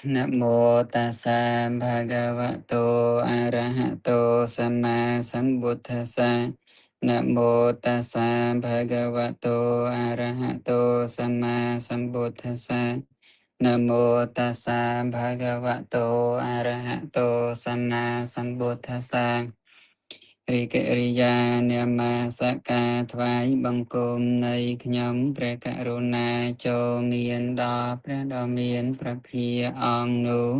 นะโมตัสสะภะคะวะโตอะระหะโตสัมมาสัมพุทธัสสะนะโมตัสสะภะคะวะโตอะระหะโตสัมมาสัมพุทธัสสะนะโมตัสสะภะคะวะโตอะระหะโตสัมมาสัมพุทธัสสะរិកិរិយានាមាសកាថ្វាយបង្គំនៃខ្ញុំព្រះករុណាចូលមានដល់ព្រះដ៏មានព្រះភាអង្គនោះ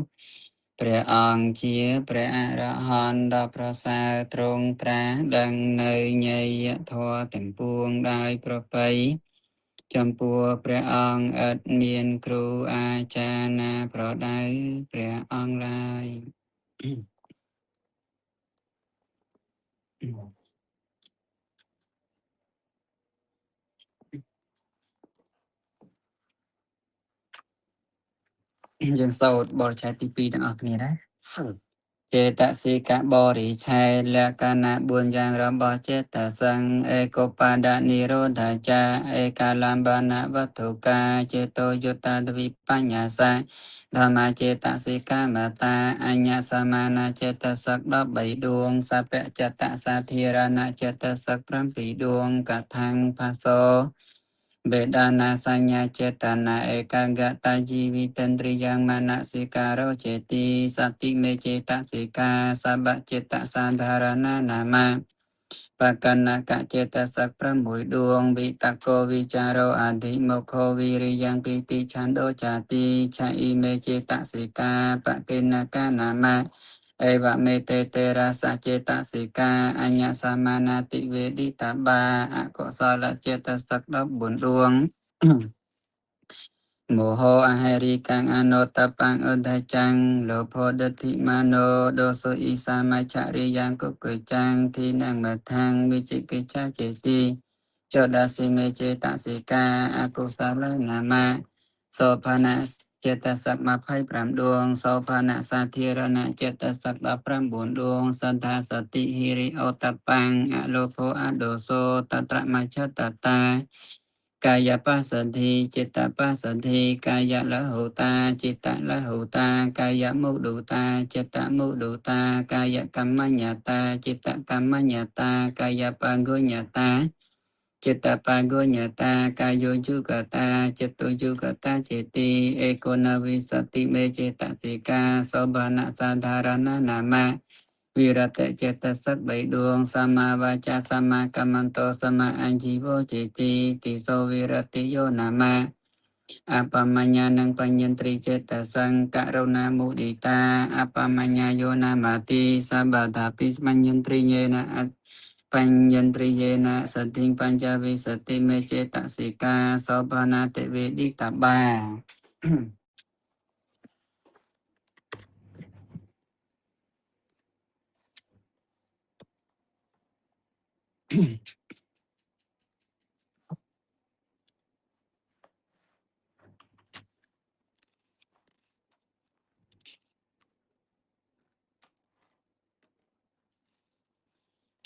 ព្រះអង្គជាព្រះអរហន្តដ៏ប្រសើរទ្រង់ត្រាស់ដឹងនៅញយធម៌ទាំងពួងដោយប្រពៃចំពោះព្រះអង្គឥតមានគ្រូអាចារ្យណាប្រដៅព្រះអង្គឡើយយើងសូត្របរិច្ឆេទទី2ទាំងអស់គ្នាដែរចេតសិកបរិច្ឆេទលក្ខណៈ4យ៉ាងរបស់ចេតសិកឯកបដនិរោធចាឯកាលំបនវត្ថុកាចេតោយុត្តតវិបញ្ញសាធម្មចេតសិកមតាអញ្ញសមានចេតសិក13ដួងសពចតសាធារណចេតសិក7ដួងកថាំផសោបេដានាសញ្ញាចេតនាឯកង្កតជីវិតន្ទ្រិយ៉ាងមនសិការោចេតិសតិមេចេតសិកាសបចេតសាធារណនាមបកណ្ណកចេតសិក6ដួងវិតកោវិចារោអធិមុខោវិរិយ៉ាងពីតិឆន្ទោចាតិឆៃមេចេតសិកាបកិណកនាមអេវមេតេតេរាសចេតសិកាអញ្ញសមានាតិវេទិតបាអកុសលចេតសិក14ដួងមោហោអហេរិកាំងអនុតបាំងឧទ្ធចាំងលោភោដិដ្ឋិមាណោដោសុអ៊ីសាមច្ឆរិយ៉ាងគុគិចាំងទីនំមថាំងវិជិកិច្ឆចេតិចោដាសិមេចេតសិកាអកុសលនាមសោផានៈចេតសិក25ដួងសោផានៈសាធារណចេតសិក19ដួងសន្តាសតិហិរិអូតបាំងអលោភោអដោសោតត្រមច្ឆតតាកាយបស្សទ្ធិចិត្តបស្សទ្ធិកាយលហោតាចិត្តលហោតាកាយមុដុតាចិត្តមុដុតាកាយកម្មញ្ញតាចិត្តកម្មញ្ញតាកាយបង្គុញ្ញតាចិត្តបង្គុញ្ញតាកាយោជុកតាចិត្តោជុកតាចេតិអេកោណវិសតិមេចេតសិកាសោបនសាធារណនាមវិរតចេតសិក3ដួងសមាវាចាសមាកមន្តោសមាអញ្ជីវោចេតិតិសោវិរតិយោនាមអបមញ្ញានឹងបញ្ញន្ត្រីចេតសង្ករុណាមុទិតាអបមញ្ញាយោនាមតិសបតាពិស្មញ្ញន្ត្រីយេនអបញ្ញន្ត្រីយេនសតិបញ្ចវិសតិមេចេតសិកាសោបនាតិវេទិតបា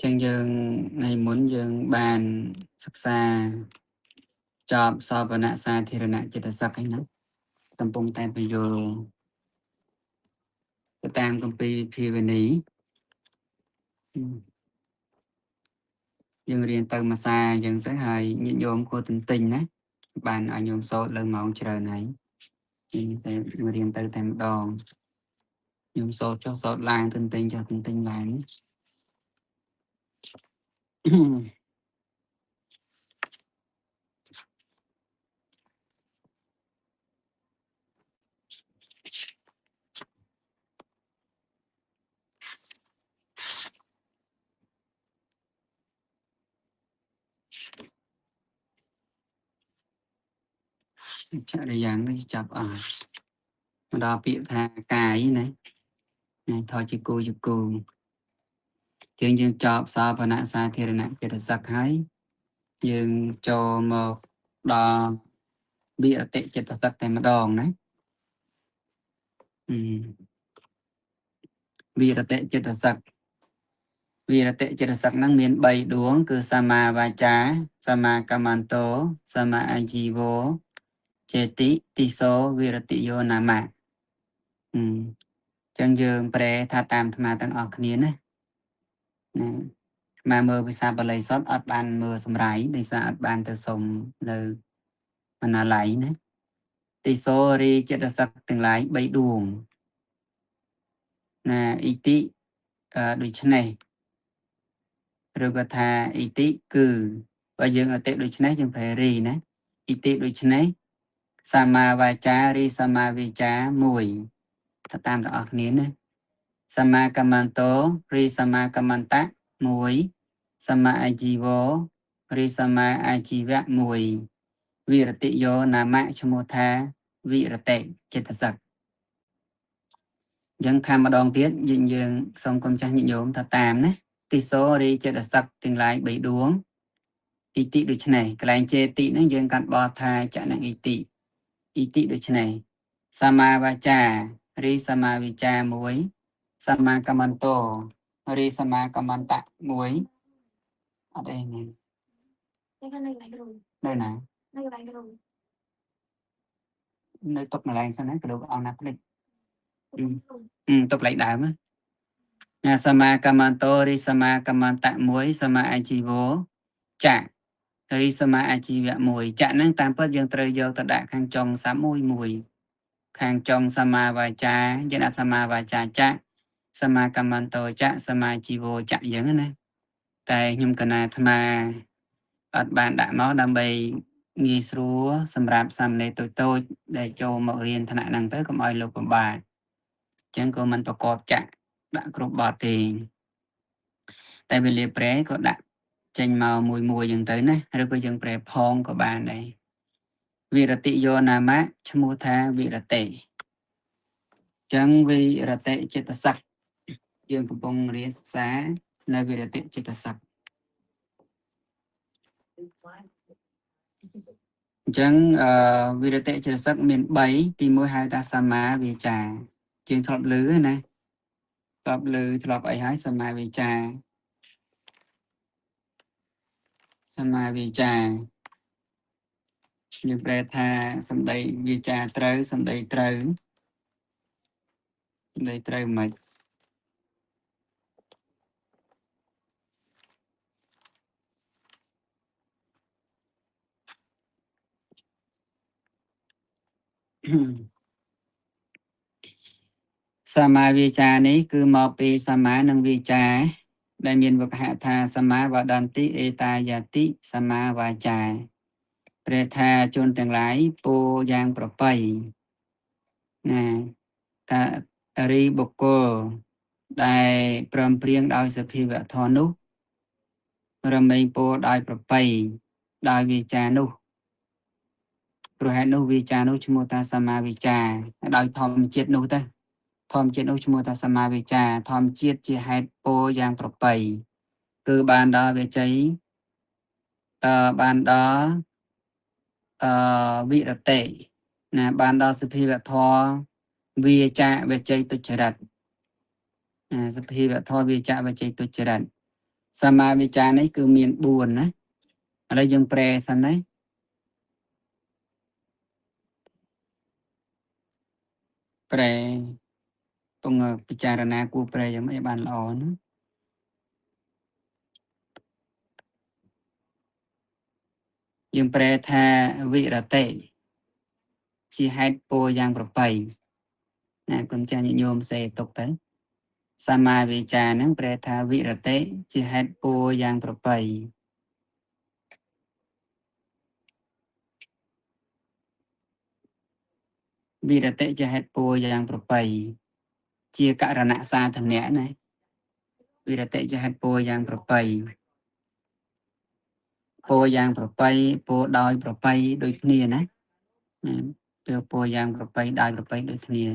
ចឹងយើងថ្ងៃមុនយើងបានសិក្សាចប់សោបនសាធារណចិត្តសឹកហ្នឹងណាកំពុងតែបញ្យល់ទៅតាមគម្ពីរភាវនីយើងរៀនទៅមួយសាយើងទៅហើយញាតិញោមគួរទន្ទិញណាបានឲ្យញោមសូត្រលើម៉ោងច្រើនហើយយើងតែរៀនទៅតែម្ដងញោមសូត្រចុះសូត្រឡើងទន្ទិញចុះទន្ទិញឡើងចាក់យ៉ាងនេះចាប់អស់មកដល់ពាក្យថាកាយណាថយជាគូជាគូយើងចប់សោបនសាធារណចិត្តសឹកហើយយើងចូលមកដល់វិរតិចិត្តសឹកតែម្ដងណាវិរតិចិត្តសឹកវិរតិចិត្តសឹកហ្នឹងមាន3ដួងគឺសមាវាចាសមាកមន្តោសមាអាជីវោចេតិតិសោវិរតិយោនាមៈ ចឹងយើងប្រែថាតាមអាត្មាទាំងអស់គ្នាណាមកមើលភាសាបាលីសុទ្ធអត់បានមើលសម្រាយដោយសារអត់បានទៅសុំនៅបណ្ណាល័យណាតិសោរីចិត្តសឹកទាំងឡាយ3ដួងណាអ៊ីតិដូចនេះឬក៏ថាអ៊ីតិគឺបើយើងអតិដូចនេះយើងប្រែរីណាអ៊ីតិដូចនេះសម្មាវាចារីសម្មាវិចា1តាមទាំងអស់គ្នាណាសម្មាកម្មន្តោរីសម្មាកម្មន្តៈ1សម្មាអាជីវោរីសម្មាអាជីវៈ1វិរតិយោនាមៈឈ្មោះថាវិរតិចិត្តសឹកយើងថាម្ដងទៀតយើងសូមគុំចាស់ញាតិញោមថាតាមណាតិសោរីចិត្តសឹកទាំងឡាយ3ដួងអ៊ីតិដូចនេះកន្លែងចេតិហ្នឹងយើងកាត់បោះថាចនអ៊ីតិដូចនេះសម្មាវាចារីសម្មាវិចា1សម្មាកម្មន្តោរីសម្មាកម្មន្តៈ1អត់អីនេះនៅណានៅតុកម្លែងសិនណាគ្រូអស់ណាភ្លេចតុកលេខដើមណាសម្មាកម្មន្តោរីសម្មាកម្មន្តៈ1សម្មាអាជីវោចៈរីសម្មាអាជីវៈ1ចៈហ្នឹងតាមពិតយើងត្រូវយកទៅដាក់ខាងចុងសាប់មួយខាងចុងសម្មាវាចាយើងដាក់សម្មាវាចាចៈសម្មាកម្មន្តោចៈសម្មាជីវោចៈអញ្ចឹងណាតែខ្ញុំកណាអាត្មាអត់បានដាក់មកដើម្បីងាយស្រួលសម្រាប់សាមណេរតូចដែលចូលមករៀនថ្នាក់ហ្នឹងទៅកុំឲ្យលោកពិបាកអញ្ចឹងក៏មិនប្រកបចាក់ដាក់គ្រប់បទទេតែវេលាប្រែក៏ដាក់ចេញមកមួយអញ្ចឹងទៅណាឬក៏យើងប្រែផងក៏បានដែរវិរតិយោនាមៈឈ្មោះថាវិរតិចឹងវិរតិចិត្តសឹកយើងកំពុងរៀនសិក្សានៅវិរតិចិត្តសឹកអញ្ចឹងវិរតិចិត្តសឹកមាន3ទី1ហៅថាសម្មាវាចាជាងធ្លាប់ឮណាធ្លាប់អីហើយសម្មាវាចាយើងប្រែថាសម្ដីវាចាត្រូវសម្ដីត្រូវមិនសម្មាវាចានេះគឺមកពីសម្មានិងវាចាដែលមានវគ្គហថាសម្មាវដន្តិអេតាយតិសម្មាវាចាប្រែថាជនទាំងឡាយពោយ៉ាងប្រពៃណាថារីបុគ្គលដែលព្រមព្រៀងដោយសភាវៈធម៌នោះរមែងពោដោយប្រពៃដោយវាចានោះព្រោះហេតុនោះវាចានោះឈ្មោះថាសម្មាវាចាដោយធម្មជាតិនោះទៅធម្មជាតិនោះឈ្មោះថាសម្មាវាចាធម្មជាតិជាហេតុពោយ៉ាងប្រពៃគឺបានដល់វិជ័យបានដល់វិរតិណាបានដល់សភាវធម៌វាចាវិជ័យទុច្ចរិតសភាវធម៌វាចាវិជ័យទុច្ចរិតសម្មាវិចានេះគឺមាន4ណាឥឡូវយើងប្រែសិនណាប្រែពងពិចារណាគួរប្រែយ៉ាងម៉េចបានល្អណាយើងប្រែថាវិរតិជាហេតុពោយ៉ាងប្រពៃណាគុំចាស់ញោមសេទុកទៅសម្មាវិចាហ្នឹងប្រែថាវិរតិជាហេតុពោយ៉ាងប្រពៃវិរតិជាហេតុពោយ៉ាងប្រពៃជាករណសាធនៈណាវិរតិជាហេតុពោយ៉ាងប្រពៃពោយ៉ាងប្រពៃពោដោយប្រពៃដូចគ្នាណាទៅពោយ៉ាងប្រពៃដោយប្រពៃដូចគ្នា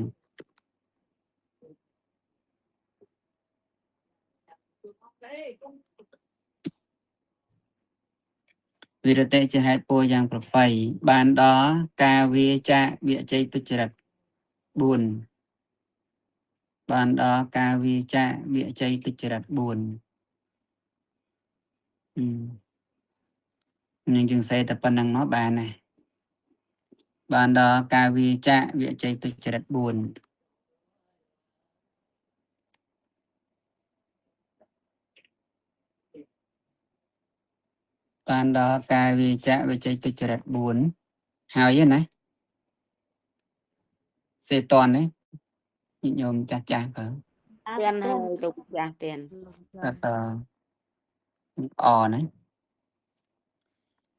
វិរតិជាហេតុពោយ៉ាងប្រពៃបានដល់ការវាចាវិជ័យទុច្ចរិត4បានដល់ការវាចាវិជ័យទុច្ចរិត4នឹងយើងសេតែប៉ុណ្្នឹងមកបានណាបានដល់ការវាចាវិជ័យទុច្ចរិត4 បានដល់កាយវាចាវិជ័យទុច្ចរិត4ហើយណាសេតននេះញោមចាស់ចាស់បើទៀនហើយលោកចាស់ទៀនអណា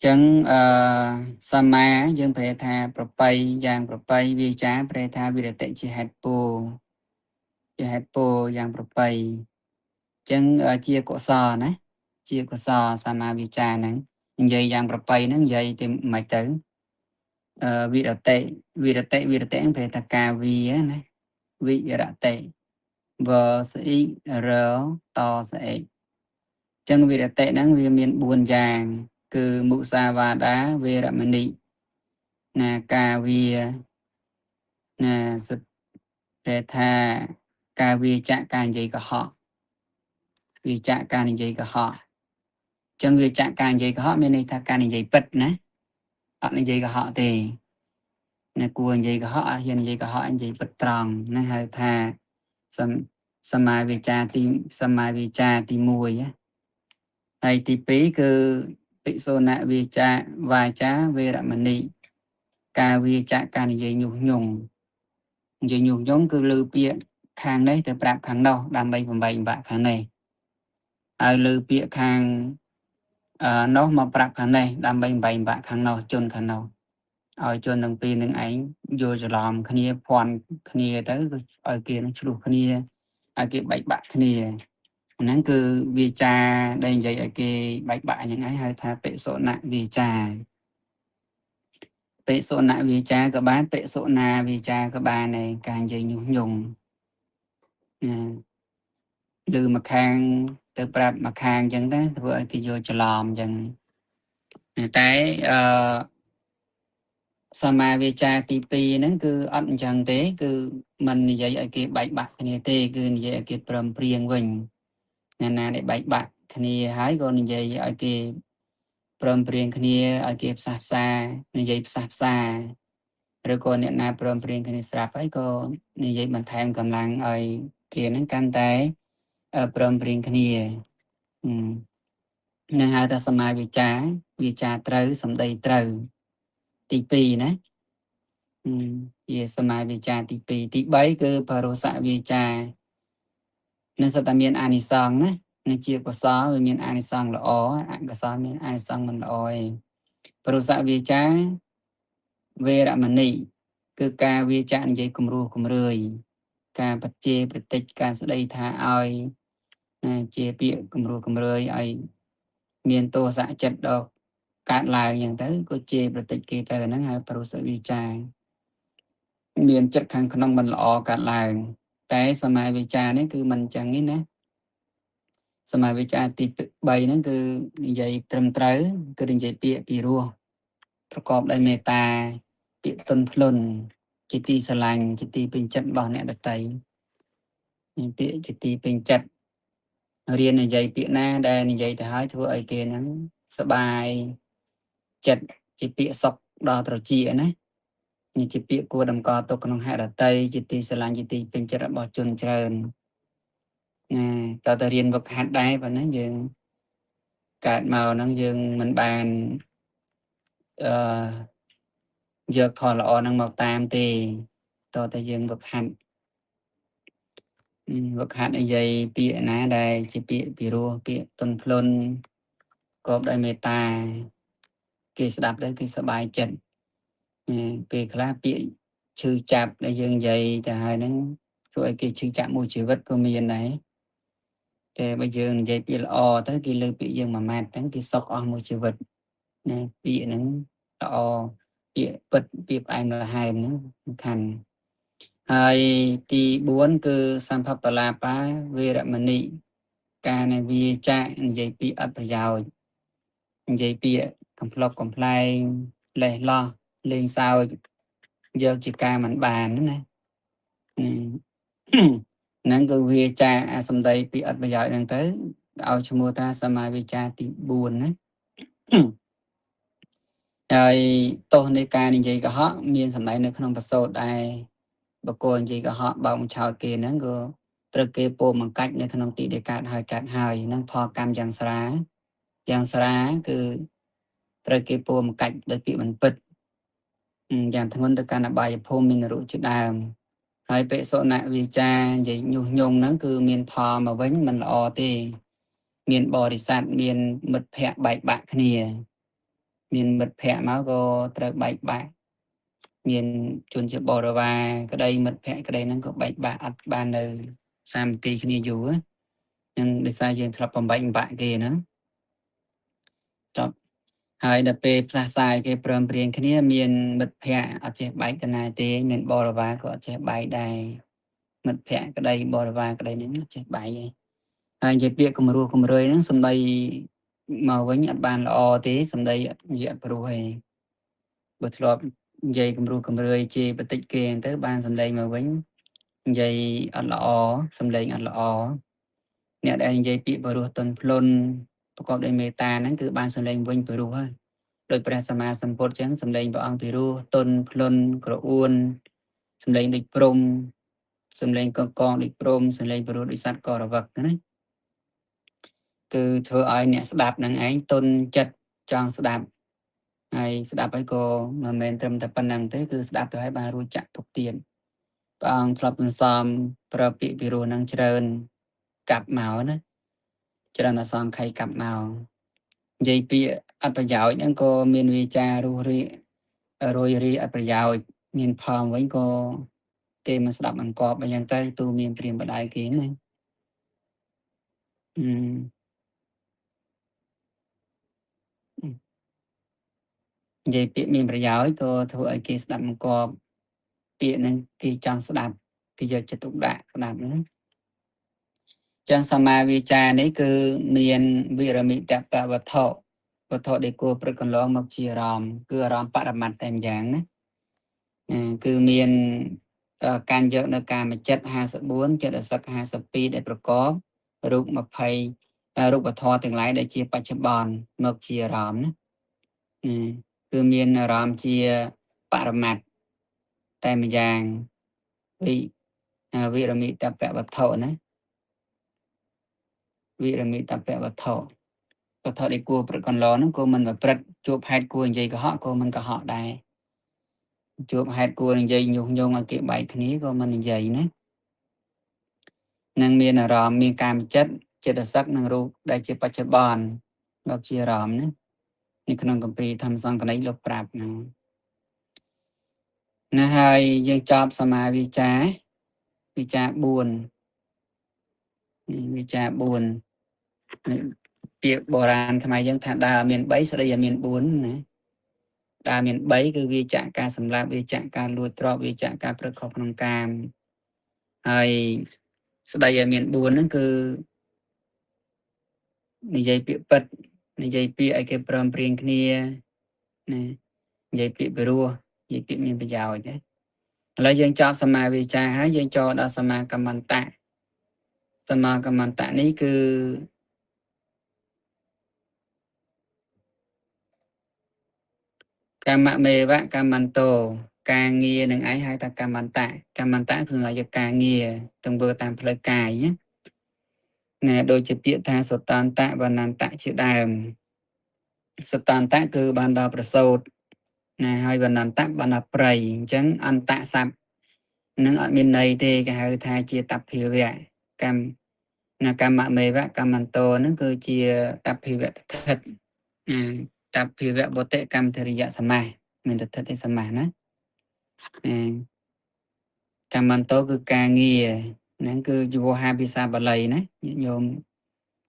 ចឹងសម្មាយើងប្រែថាប្របីយ៉ាងប្របីវាចាប្រែថាវិរតិជាហេតុពោជាហេតុពោយ៉ាងប្របីចឹងជាកុសលណាជាកុសលសម្មាវិចាហ្នឹងនិយាយយ៉ាងប្របីហ្នឹងនិយាយទៅមិនទៅវិរតិហ្នឹងប្រែថាកាវីណាវិរតិវស្អ៊ីរតស្អេកចឹងវិរតិហ្នឹងវាមាន4យ៉ាងគឺមុសាវាដាវេរមណីណាកាវាណាសិប្រែថាការវាចាក់ការនិយាយកុហកវាចាក់ការនិយាយកុហកចឹងវាចាក់ការនិយាយកុហកមានន័យថាការនិយាយពិតណាអត់និយាយកុហកទេណាគួរនិយាយកុហកអត់ហ៊ាននិយាយកុហកនិយាយពិតត្រង់ណាហៅថាសមាវិចាទី1ហើយទី2គឺពិសុណវិចាវាចាវេរមណីការវាចាក់ការនិយាយញុះញង់គឺលើពាក្យខាងនេះទៅប្រាប់ខាងនោះដើម្បីបំបីបាក់ខាងនេះហើយលើពាក្យខាងនោះមកប្រាប់ខាងនេះដើម្បីបំបីបាក់ខាងនោះជន់ខាងនោះឲ្យជនទាំងពីរនឹងឯងយល់ច្រឡំគ្នាភ័ន្តគ្នាទៅឲ្យគេនឹងឆ្លោះគ្នាឲ្យគេបែកបាក់គ្នាហ្នឹងគឺវាចាដែលនិយាយឲ្យគេបែកបាក់យ៉ាងហ្នឹងហៅថាបិសុណវាចាបិសុណវាចាក៏បានបិសុណាវាចាក៏បានដែរការនិយាយញុះញង់ឬមកខាងទៅប្រាប់មកខាងអញ្ចឹងទៅធ្វើឲ្យគេយល់ច្រឡំអញ្ចឹងតែសមាវាចាទី2ហ្នឹងគឺអត់អញ្ចឹងទេគឺมันនិយាយឲ្យគេបែកបាក់គ្នាទេគឺនិយាយឲ្យគេព្រមព្រៀងវិញណាដែលបែកបាក់គ្នាហើយក៏និយាយឲ្យគេព្រមព្រៀងគ្នាឲ្យគេផ្សះផ្សានិយាយផ្សះផ្សាឬក៏អ្នកណាព្រមព្រៀងគ្នាស្រាប់ហើយក៏និយាយបន្ថែមកម្លាំងឲ្យគេហ្នឹងកាន់តែព្រមព្រៀងគ្នានឹងហៅថាសមាវិចាត្រូវសម្ដីត្រូវទី2ណាជាសមាវិចាទី2ទី3គឺបរោសៈវិចានឹងសត្វតែមានអានិសង្សណានឹងជាកុសលវាមានអានិសង្សល្អអកុសលមានអានិសង្សមិនល្អឯងបរោសៈវិចាវេរមណីគឺការវាចានិយាយគំរោះគំរឿយការបច្ចេប្រតិចការស្ដីថាឲ្យជាពាក្យគំរោះគំរឿយឲ្យមានទោសៈចិត្តដល់កើតឡើងយ៉ាងទៅក៏ជាប្រតិចគេទៅហ្នឹងហៅបរោសៈវិចាមានចិត្តខាងក្នុងមិនល្អកើតឡើងតែសមាវិចានេះគឺមិនចឹងទេណាសមាវិចាទី3ហ្នឹងគឺនិយាយត្រឹមត្រូវគឺនិយាយពាក្យពីរោះប្រកបដោយមេត្តាពាក្យទន់ភ្លន់ជាទីស្រឡាញ់ជាទីពេញចិត្តរបស់អ្នកដទៃពាក្យជាទីពេញចិត្តរៀននិយាយពាក្យណាដែលនិយាយទៅហើយធ្វើឲ្យគេហ្នឹងសบายចិត្តជាពាក្យសុខដល់ត្រចៀកណានេះជាពាក្យគួរតម្កល់ទុកក្នុងហេតុតីជាទីស្រឡាញ់ជាទីពេញចិត្តរបស់ជនច្រើនតើតើរៀនវឹកហាត់ដែរប៉ុណ្ណាយើងកើតមកហ្នឹងយើងមិនបានយកធម៌ល្អហ្នឹងមកតាមទេតើតើយើងវឹកហាត់និយាយពាក្យណាដែលជាពាក្យពីរោះពាក្យទន់ភ្លន់ប្រកបដោយមេត្តាគេស្ដាប់ទៅគេសប្បាយចិត្តពេលខ្លះពាក្យឈឺចាប់ដែលយើងនិយាយទៅហើយហ្នឹងធ្វើឲ្យគេឈឺចាប់មួយជីវិតក៏មានដែរតែបើយើងនិយាយពាក្យល្អទៅគេលើពាក្យយើងមួយម៉ាត់ហ្នឹងគេសុខអស់មួយជីវិតណាពាក្យហ្នឹងល្អពាក្យពិតពាក្យផ្អែមល្ហែមហ្នឹងសំខាន់ហើយទី4គឺសម្ភបលាបាវេរមណីការនៃវាចានិយាយពីអត់ប្រយោជន៍និយាយពីកំប្លុកកំ pl ែងលេះលោះលេងសើចយកជាការមិនបានណាហ្នឹងគឺវាចាសំដីពីអត់ប្រយោជន៍ហ្នឹងទៅឲ្យឈ្មោះថាសមាវិចាទី4ណាហើយទោសនៃការនិយាយកុហកមានសម្ដែងនៅក្នុងបទសូត្រដែរបកគោនិយាយកុហកបោកបញ្ឆោតគេហ្នឹងក៏ត្រូវគេពោលបង្កាច់នៅក្នុងទីដែលកើតហើយហ្នឹងផលកម្មយ៉ាងស្រាគឺ ត្រូវគេពួរមកកាច់ដោយពាក្យមិនពិតយ៉ាងធ្ងន់ទៅកាន់អបាយភូមិមាននរកជាដើមហើយបិសុណវិចារនិយាយញុះញង់ហ្នឹងគឺមានផលមកវិញមិនល្អទេមានបរិស័ទមានមិត្តភ័ក្តិបែកបាក់គ្នាមានមិត្តភ័ក្តិមកក៏ត្រូវបែកបាក់មានជនជាបរិវារក្តីមិត្តភ័ក្តិក្តីហ្នឹងក៏បែកបាក់អត់បាននៅសាមគ្គីគ្នាយូរហ្នឹងដោយសារយើងធ្លាប់បំបែកបាក់គេហ្នឹងចប់ហើយដល់ពេលផ្សះផ្សាយគេព្រមព្រៀងគ្នាមានមិត្តភ័ក្តិអត់ចេះបែកកណាទេមានបរិវារក៏អត់ចេះបែកដែរមិត្តភ័ក្តិក្តីបរិវារក្តីហ្នឹងចេះបែកហើយនិយាយពាក្យគំរោះគំរើយហ្នឹងសំដីមកវិញអត់បានល្អទេសំដីនិយាយអត់ព្រោះទេបើធ្លាប់និយាយគំរោះគំរើយជាបតិចគេទៅបានសំដីមកវិញនិយាយអត់ល្អសំដីអត់ល្អអ្នកដែលនិយាយពាក្យបរោះទន់ភ្លន់ប្រកបដោយមេត្តាហ្នឹងគឺបានសំដីវិញបរោះហើយដោយព្រះសម្មាសម្ពុទ្ធចឹងសំដីព្រះអង្គពីរោះទន់ភ្លន់ក្រអួនសំដីដូចព្រំសំដីកកដូចព្រំសំដីបរោះដូចសត្វករវឹកណាគឺធ្វើឲ្យអ្នកស្ដាប់នឹងឯងទន់ចិត្តចង់ស្ដាប់ហើយស្ដាប់ហើយក៏មិនមែនត្រឹមតែប៉ុណ្្នឹងទេគឺស្ដាប់ទៅឲ្យបានរួចចាក់ទុកទៀតព្រះអង្គធ្លាប់សន្សំប្រើពាក្យពីរោះនឹងច្រើនកាប់មកណាច្រើនអសង្ខ័យកាប់មកនិយាយពាក្យអត់ប្រយោជន៍ហ្នឹងក៏មានវាចារុះរីរួយរីអត់ប្រយោជន៍មានផលវិញក៏គេមិនស្ដាប់អង្គបអញ្ចឹងទៅទូមានព្រាមបដៅគេណានិយាយពាក្យមានប្រយោជន៍ក៏ធ្វើឲ្យគេស្ដាប់អង្គបពាក្យហ្នឹងគេចង់ស្ដាប់គេយកចិត្តទុកដាក់ស្ដាប់ហ្នឹងចឹងសមាវាចានេះគឺមានវិរមិតបវត្ថុវត្ថុដែលគួរព្រឹកកន្លងមកជាអារម្មណ៍គឺអារម្មណ៍បរមត្តតែម្យ៉ាងណាគឺមានការយកនៅកាមចិត្ត54ចិត្តសឹក52ដែលប្រកបរូប20រូបធម៌ទាំងឡាយដែលជាបច្ចុប្បន្នមកជាអារម្មណ៍ណាគឺមានអារម្មណ៍ជាបរមត្តតែម្យ៉ាងវិរមិតបវត្ថុណាវិរមិតបវត្ថុវត្ថុដែលគួរប្រកន្លហ្នឹងក៏មិនប្រព្រឹត្តជួបហេតុគួរនិយាយកុហកក៏មិនកុហកដែរជួបហេតុគួរនិយាយញុះញង់ឲ្យគេបែកគ្នាក៏មិននិយាយណានឹងមានអារម្មណ៍មានកាមចិត្តចិត្តសឹកនិងរូបដែលជាបច្ចុប្បន្នមកជាអារម្មណ៍ណានៅក្នុងគម្ពីរធម្មសង្កណីលោកប្រាប់ហ្នឹងណាហើយយើងចប់សមាវិចា4វិចា4ពាក្យបុរាណខ្មែរយើងថាដើរមាន3ស្ដីឲ្យមាន4ណាដើរមាន3គឺវាចាក់ការសម្លាប់វាចាក់ការលួចទ្រព្យវាចាក់ការប្រព្រឹត្តខុសក្នុងកាមហើយស្ដីឲ្យមាន4ហ្នឹងគឺនិយាយពាក្យពិតនិយាយពាក្យឲ្យគេព្រមព្រៀងគ្នាណានិយាយពាក្យពីរោះនិយាយពាក្យមានប្រយោជន៍ណាឥឡូវយើងចប់សមាវិចាហើយយើងចូលដល់សមាកមន្តៈសមាកមន្តៈនេះគឺកម្មមេវៈកម្មន្តោការងារនឹងឯងហៅថាកម្មន្តៈកម្មន្តៈគឺយកការងារទង្វើតាមផ្លូវកាយណាដូចជាពាក្យថាសតន្តៈវណ្ណន្តៈជាដើមសតន្តៈគឺបានដល់ប្រសូតណាហើយវណ្ណន្តៈបានដល់ប្រៃអញ្ចឹងអន្តៈស័ព្ទនឹងអត់មានន័យទេគេហៅថាជាតភាវៈកម្មមេវៈកម្មន្តោនឹងគឺជាតភាវៈតថិតតភាវៈបតិកម្មធរិយសមាសមានតថិតឯសមាសណាកម្មន្តោគឺការងារហ្នឹងគឺយវហាភាសាបាលីណាញោម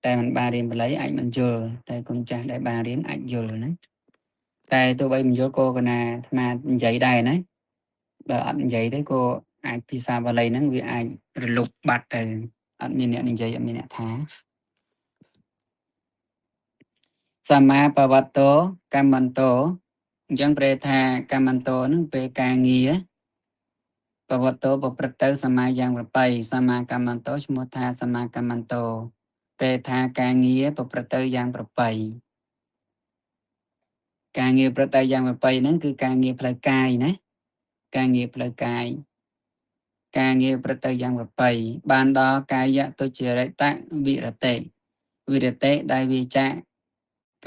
តែមិនបានរៀនបាលីអាចមិនយល់តែគុណចាស់ដែលបានរៀនអាចយល់ណាតែទោះបីមិនយល់ក៏កណាអាត្មានិយាយដែរណាបើអត់និយាយទេក៏អាចភាសាបាលីហ្នឹងវាអាចរលុបបាត់ទៅអត់មានអ្នកនិយាយអត់មានអ្នកថាសម្មាបវត្តោកម្មន្តោអញ្ចឹងប្រែថាកម្មន្តោហ្នឹងពេលការងារបវត្តោប្រព្រឹត្តទៅសមាយ៉ាង8សមាកម្មន្តោឈ្មោះថាសមាកម្មន្តោប្រែថាការងារប្រព្រឹត្តទៅយ៉ាង8ការងារប្រព្រឹត្តទៅយ៉ាង8ហ្នឹងគឺការងារផ្លូវកាយណាការងារផ្លូវកាយការងារប្រព្រឹត្តទៅយ៉ាង8បានដល់កាយទុច្ចរិតវិរតិដែលវាចា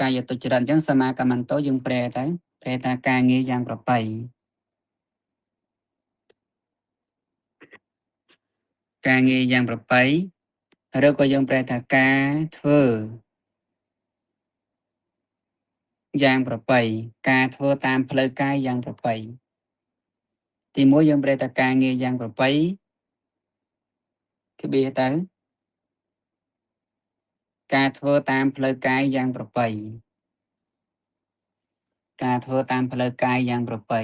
ក កាយទុច្ចរិតអញ្ចឹងសមាកមន្តោយើងប្រែថាការងារយ៉ាងប្រពៃការងារយ៉ាងប្រពៃឬក៏យើងប្រែថាការធ្វើយ៉ាងប្រពៃការធ្វើតាមផ្លូវកាយយ៉ាងប្រពៃទីមួយយើងប្រែថាការងារយ៉ាងប្រពៃគឺវាទៅការធ្វើតាមផ្លូវកាយយ៉ាងប្រពៃការធ្វើតាមផ្លូវកាយយ៉ាងប្រពៃ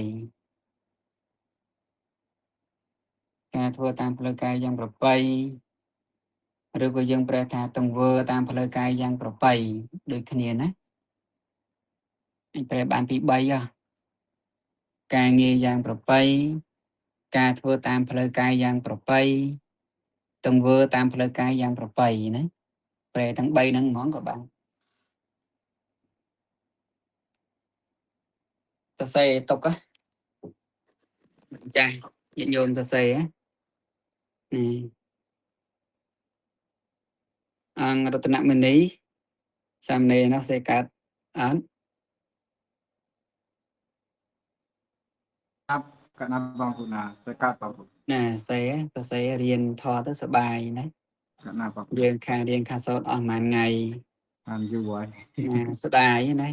ការធ្វើតាមផ្លូវកាយយ៉ាងប្រពៃឬក៏យើងប្រែថាទង្វើតាមផ្លូវកាយយ៉ាងប្រពៃដូចគ្នាណាអញប្រែបានពី3ការងារយ៉ាងប្រពៃការធ្វើតាមផ្លូវកាយយ៉ាងប្រពៃទង្វើតាមផ្លូវកាយយ៉ាងប្រពៃណាប្រែទាំង3ហ្នឹងហ្មងក៏បានសរសេរទុកចាស់ញាតិញោមសរសេរអង្គរតនមនីសាមណេរនោះសេកាត់អត់កណាត់បងគ្រូណាសេកាត់បងគ្រូណាសរសេររៀនធរទៅសបាយណាកណាត់បងយើងខារៀនខាសូត្រអស់ប្រហែលថ្ងៃបានយូរហើយស្ដាយណា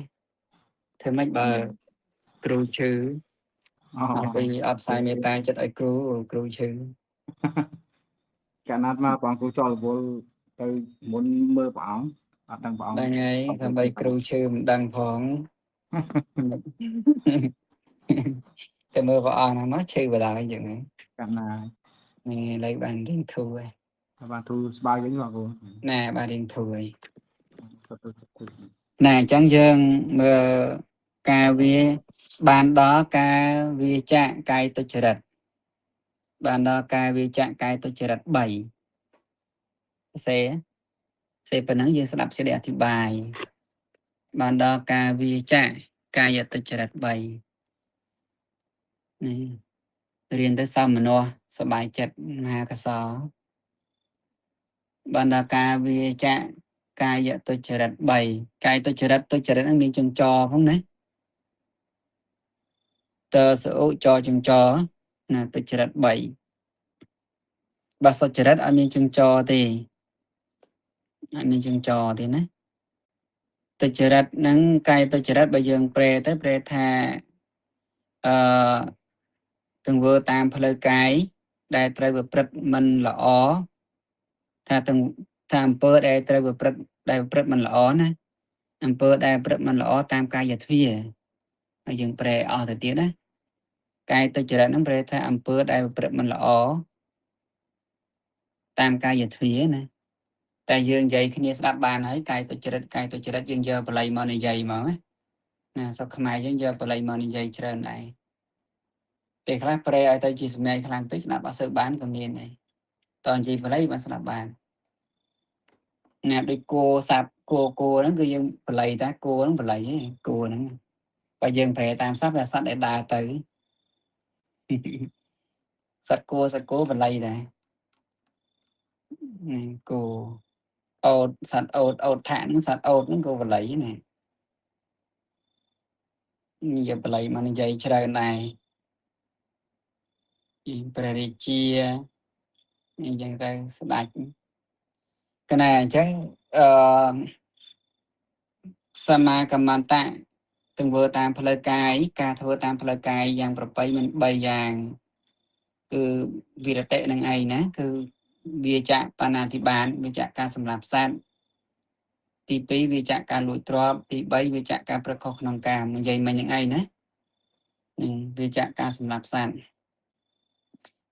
ធ្វើម៉េចបើគ្រូឈឺពីអត់ផ្សាយមេត្តាចិត្តឲ្យគ្រូឈឺកណាត់មកបងគ្រូចោលវល់ទៅមុនមើលព្រះអង្គអត់ដឹងព្រះអង្គហ្នឹងហើយដើម្បីគ្រូឈឺមិនដឹងផងតែមើលព្រះអង្គហ្នឹងមកឈឺបណ្ដោយយ៉ាងហ្នឹងកណាត់នេះលើបានរៀងធូរហើយបានធូរស្បាយវិញបងគ្រូណាបានរៀងធូរហើយណាអញ្ចឹងយើងមើលការវាបានដល់ការវាចាកកាយទុច្ចរិតបានដល់ការវាចាកកាយទុច្ចរិត3សេប៉ុណ្ណឹងយើងស្ដាប់ជាអធិប្បាយបានដល់ការវាចាកកាយទុច្ចរិត3នេះរៀនទៅសមនោសបាយចិត្តមហាកសោបានដល់ការវាចាកកាយទុច្ចរិត3កាយទុច្ចរិតហ្នឹងមានចង្ចផងណាតើសឧចចង្ចណាទុច្ចរិត3បើសុចរិតអត់មានចង្ចទេអត់មានចង្ចទេណាទុច្ចរិតហ្នឹងកាយទុច្ចរិតបើយើងប្រែទៅប្រែថាទង្វើតាមផ្លូវកាយដែលត្រូវប្រព្រឹត្តមិនល្អថាអំពើដែលត្រូវប្រព្រឹត្តមិនល្អណាអំពើដែលប្រព្រឹត្តមិនល្អតាមកាយទ្វាហើយយើងប្រែអស់ទៅទៀតណាកាយទុច្ចរិតហ្នឹងប្រែថាអំពើដែលប្រព្រឹត្តមិនល្អតាមកាយទ្វាណាតែយើងនិយាយគ្នាស្ដាប់បានហើយកាយទុច្ចរិតយើងយកបល័យមកនិយាយមកណាស្រុកខ្មែរយើងយកបល័យមកនិយាយច្រើនដែរពេលខ្លះប្រែឲ្យទៅជាសម្ដែងខ្លាំងពេកស្ដាប់អត់សូវបានក៏មានដែរតើនិយាយបល័យបានស្ដាប់បានណាដូចគោសัตว์គោហ្នឹងគឺយើងបល័យតាគោហ្នឹងបល័យឯងគោហ្នឹងបើយើងប្រែតាមសัตว์វាសัตว์ដែលដើរទៅសត្វគោបល័យដែរគោអូតសត្វអូតថាហ្នឹងសត្វអូតហ្នឹងក៏បល័យណាយកបល័យមកនិយាយច្រើនដែរព្រះរាជាអញ្ចឹងទៅស្ដេចកណែអញ្ចឹងសមាកមន្តៈទង្វើតាមផ្លូវកាយការធ្វើតាមផ្លូវកាយយ៉ាងប្រពៃមាន3យ៉ាងគឺវិរតិនឹងឯងណាគឺវាចាក់បាណាធិបានវាចាក់ការសម្លាប់សត្វទី2វាចាក់ការលួចទ្រព្យទី3វាចាក់ការប្រកបក្នុងកាមនិយាយមិញនឹងឯងណាវាចាក់ការសម្លាប់សត្វ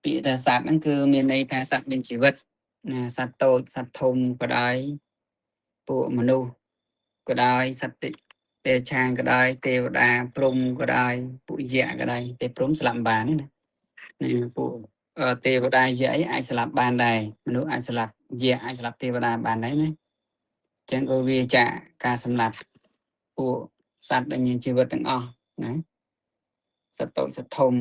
ពាក្យថាសត្វហ្នឹងគឺមានន័យថាសត្វមានជីវិតណាសត្វតូចសត្វធំក៏ដោយពួកមនុស្សក៏ដោយសត្វទេឆាងក៏ដោយទេវតាព្រំក៏ដោយពួកយក្សក៏ដោយទេព្រំស្លាប់បានណាពួកទេវតាយក្សអីអាចស្លាប់បានដែរមនុស្សអាចស្លាប់យក្សអាចស្លាប់ទេវតាបានដែរណាចឹងក៏វាចាក់ការសម្លាប់ពួកសត្វដែលមានជីវិតទាំងអស់ណាសត្វតូចសត្វធំ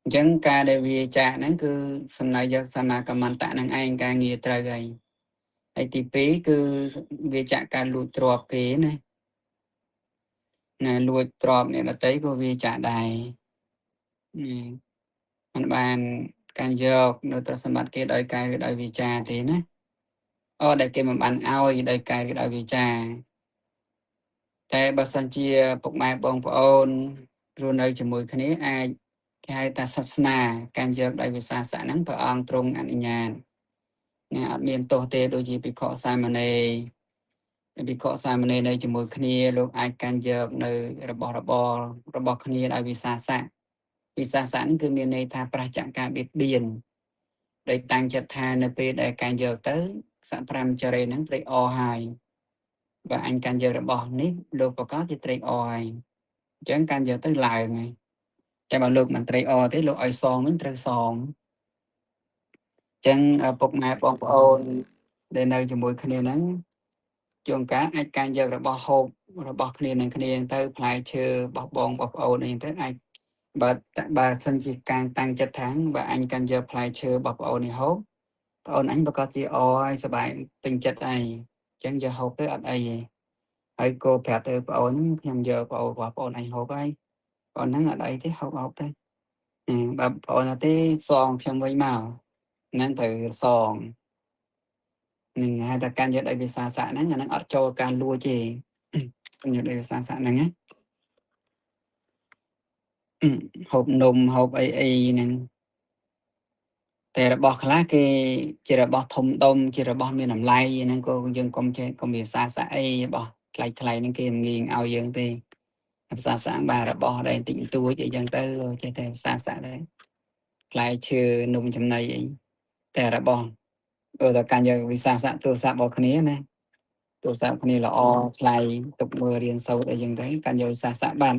អញ្ចឹងការដែលវាចាក់ហ្នឹងគឺសំណើយកសមាកមន្តៈនឹងឯងការងារត្រូវហើយ ហើយទី2គឺវាចាក់ការលួចទ្រព្យគេណាលួចទ្រព្យអ្នកដទៃក៏វាចាក់ដែរมันបានការយកនៅទ្រព្យសម្បត្តិគេដោយកាយឬដោយវាចាទេណាដែលគេមិនបានឲ្យដោយកាយឬដោយវាចាតែបើសិនជាពុកម៉ែបងប្អូនរស់នៅជាមួយគ្នាអាចគេហៅថាសាសនាការយកដោយវិសាសៈហ្នឹងព្រះអង្គទ្រង់អនុញ្ញាតណាអត់មានទោសទេដូចជាភិក្ខុសាមណេរភិក្ខុសាមណេរនៅជាមួយគ្នាលោកអាចកាន់យកនៅរបស់គ្នាដោយវិសាសៈហ្នឹងគឺមានន័យថាប្រឆាំងការបៀតបៀនដោយតាំងចិត្តថានៅពេលដែលកាន់យកទៅស5ចរិយហ្នឹងត្រេកអរហើយបើអញកាន់យករបស់នេះលោកប្រកាសជាត្រេកអរហើយអញ្ចឹងកាន់យកទៅឡើងហើយតែបើលោកមិនត្រេកអរទេលោកឲ្យសងវិញត្រូវសងអញ្ចឹងពុកម៉ែបងប្អូនដែលនៅជាមួយគ្នាហ្នឹងជួនកាលអាចកាន់យករបស់ហូបរបស់គ្នានឹងគ្នាទៅផ្លែឈើរបស់បងប្អូនអីទៅអាចបើសិនជាការតាំងចិត្តថាបើអញកាន់យកផ្លែឈើរបស់បងប្អូននេះហូបបងប្អូនអញប្រកាសជាអឲ្យសប្បាយពេញចិត្តអីអញ្ចឹងយកហូបទៅអត់អីទេហើយក៏ប្រាប់ទៅបងប្អូនខ្ញុំយកបងប្អូនអញហូបហើយបងហ្នឹងអត់អីទេហូបទៅបើបងប្អូនទេសងខ្ញុំវិញមកហ្នឹងត្រូវសងនឹងហៅថាការយកដោយវិសាសៈហ្នឹងអាហ្នឹងអត់ចូលការលួចទេការយកដោយវិសាសៈហ្នឹងណាហូបនំហូបអីហ្នឹងតែរបស់ខ្លះគេជារបស់ធំដុំជារបស់មានតម្លៃហ្នឹងក៏យើងកុំវិសាសៈអីរបស់ថ្លៃហ្នឹងគេមិនងាយឲ្យយើងទេវិសាសៈបាទរបស់ដែលតិចតួចអីចឹងទៅចេះតែវិសាសៈដែរផ្លែឈើនំចំណីអីតែរបស់តែការយកវិសាសៈទូរស័ព្ទរបស់គ្នាណាទូរស័ព្ទគ្នាល្អថ្លៃទុកមើលរៀនសូត្រអីចឹងទៅការយកវិសាសៈបាន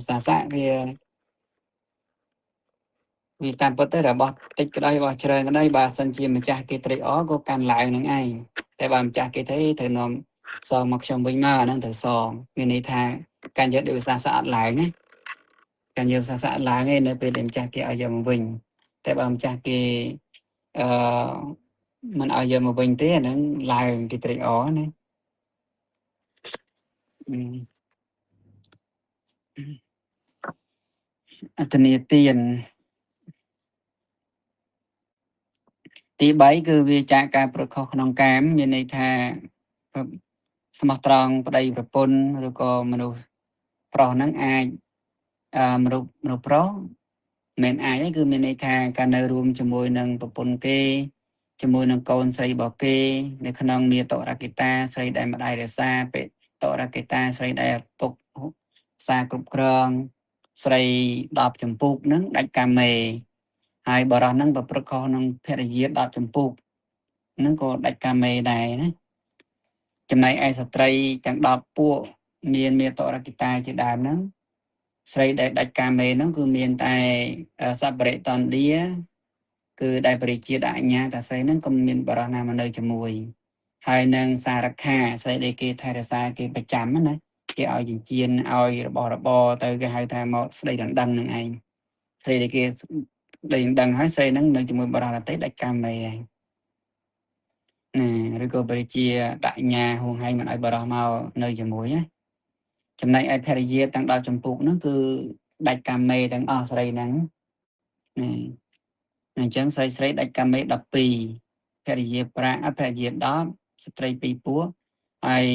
សាសៈវាតាមពិតទៅរបស់តិចក្តីរបស់ច្រើនក្តីបើសិនជាម្ចាស់គេត្រេកអរក៏កាន់ឡើងនឹងឯងតែបើម្ចាស់គេទេត្រូវនាំសងមកខ្ញុំវិញមកអាហ្នឹងត្រូវសងមានន័យថាការយកដោយវិសាសៈអត់ឡើងណាការយកវិសាសៈអត់ឡើងឯនៅពេលដែលម្ចាស់គេឲ្យយកមកវិញតែបើម្ចាស់គេអឺមិនឲ្យយកមកវិញទេអាហ្នឹងឡើងគេត្រេកអរណាអត្តនីទានទី3គឺវាចាកការប្រខុសក្នុងកាមមានន័យថាស្មោះត្រង់ប្តីប្រពន្ធឬក៏មនុស្សប្រុសហ្នឹងអាចមនុស្សប្រុសមិនអាចទេគឺមានន័យថាការនៅរួមជាមួយនឹងប្រពន្ធគេជាមួយនឹងកូនស្រីរបស់គេនៅក្នុងមាតុរកិតាស្រីដែលម្ដាយរសាបេតុរកិតាស្រីដែលពុកសាគ្រប់គ្រងស្រី10ចម្ពោះហ្នឹងដាច់កាមេហើយបរិសហ្នឹងប្រព្រឹត្តខុសនឹងភរិយា10ចម្ពោះហ្នឹងក៏ដាច់កាមេដែរណាចំណែកឯស្ត្រីទាំង10ពួកមានមាតុរកិតាជាដើមហ្នឹងស្រីដែលដាច់កាមេហ្នឹងគឺមានតែសបរិតន្តាគឺដែលបរិជាអញ្ញាតាស្រីហ្នឹងក៏មានបរិសណាមកនៅជាមួយហើយនឹងសារខាស្រីដែលគេថែរក្សាគេប្រចាំណាគេឲ្យចិញ្ចៀនឲ្យរបស់របរទៅគេហៅថាមកស្ដីដណ្ដឹងនឹងឯងស្រីដែលគេស្ដីដណ្ដឹងហើយស្រីហ្នឹងនៅជាមួយបរិសដទៃដាច់កាមេហើយឬក៏បរិជាដាក់ញ៉ាហួងហែងមិនឲ្យបរិសមកនៅជាមួយណាចំណែកឯភរិយាទាំង10ចម្ពោះហ្នឹងគឺដាច់កាមេទាំងអស់ស្រីហ្នឹងអញ្ចឹងស្រីដាច់កាមេ12ភរិយា5ភរិយា10ស្ត្រី2ពួកហើយ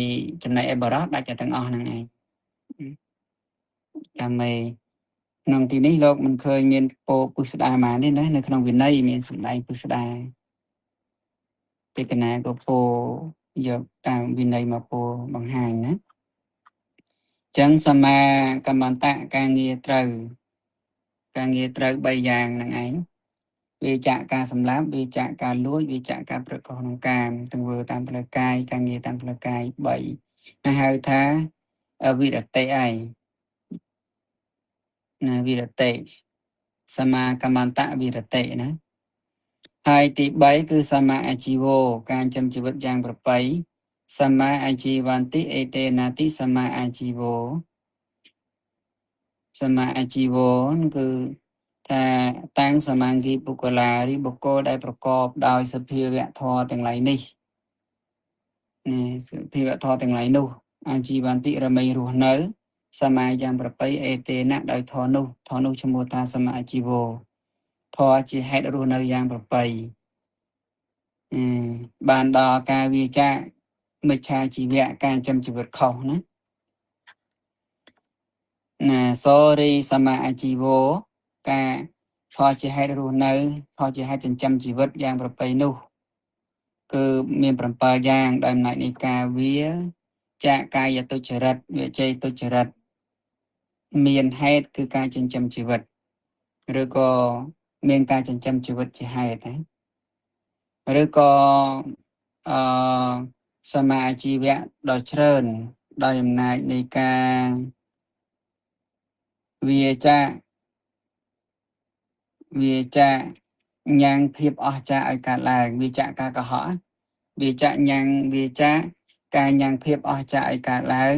ចំណែកឯបរិសដាច់តែទាំងអស់ហ្នឹងឯងកាមេក្នុងទីនេះលោកមិនឃើញមានពោពុស្ដាមកទេណានៅក្នុងវិន័យមានសម្ដែងពុស្ដាពេកណាក៏ពោយកតាមវិន័យមកពោបង្ហាញណាចឹងសមាកម្មន្តៈការងារត្រូវ3យ៉ាងហ្នឹងឯងវាចាកការសម្លាប់វាចាកការលួចវាចាកការប្រកបក្នុងកាមទាំងធ្វើតាមផ្លូវកាយការងារតាមផ្លូវកាយ3ហៅថាវិរតិឯងវិរតិសមាកម្មន្តៈវិរតិណាហើយទី3គឺសមាអាជីវោការចិញ្ចឹមជីវិតយ៉ាងប្រពៃសមាអាជីវន្តិអេតេណាតិសមាអាជីវោសមាអាជីវោគឺថាតាំងសមាង្គីបុគ្គលារីបុគ្គលដែលប្រកបដោយសភាវៈធម៌ទាំងឡាយនេះ nè sự phi vợ thọ từng ngày nu anh chỉ bàn tị ra mây ruột nớ sa mai giang bờ bay e tê nát đòi thọ nu cho mô ta sa mai chỉ vô thọ chỉ hết ruột nớ giang bờ bay bàn đò ca vi cha mây cha chỉ vẽ can chăm chỉ vật khẩu nữa nè sorry sa mai chỉ vô ca thọ chỉ hết ruột nớ thọ chỉ hết chăm chỉ vật giang bờ bay nu cứ miền bờ bay giang đòi lại này ca vía cha ca ya tu chrat vẽ chơi tu chrat miền hết cứ ca chân chăm chỉ vật rồi có miền ca chân chăm chỉ vật chỉ hai đấy rồi có sama chỉ vẽ đòi trơn đòi này này ca vì cha nhang phiệp ở cha ở cả là vì cha ca cả họ vì cha nhang vì cha ca nhang phiệp ở cha ở cả là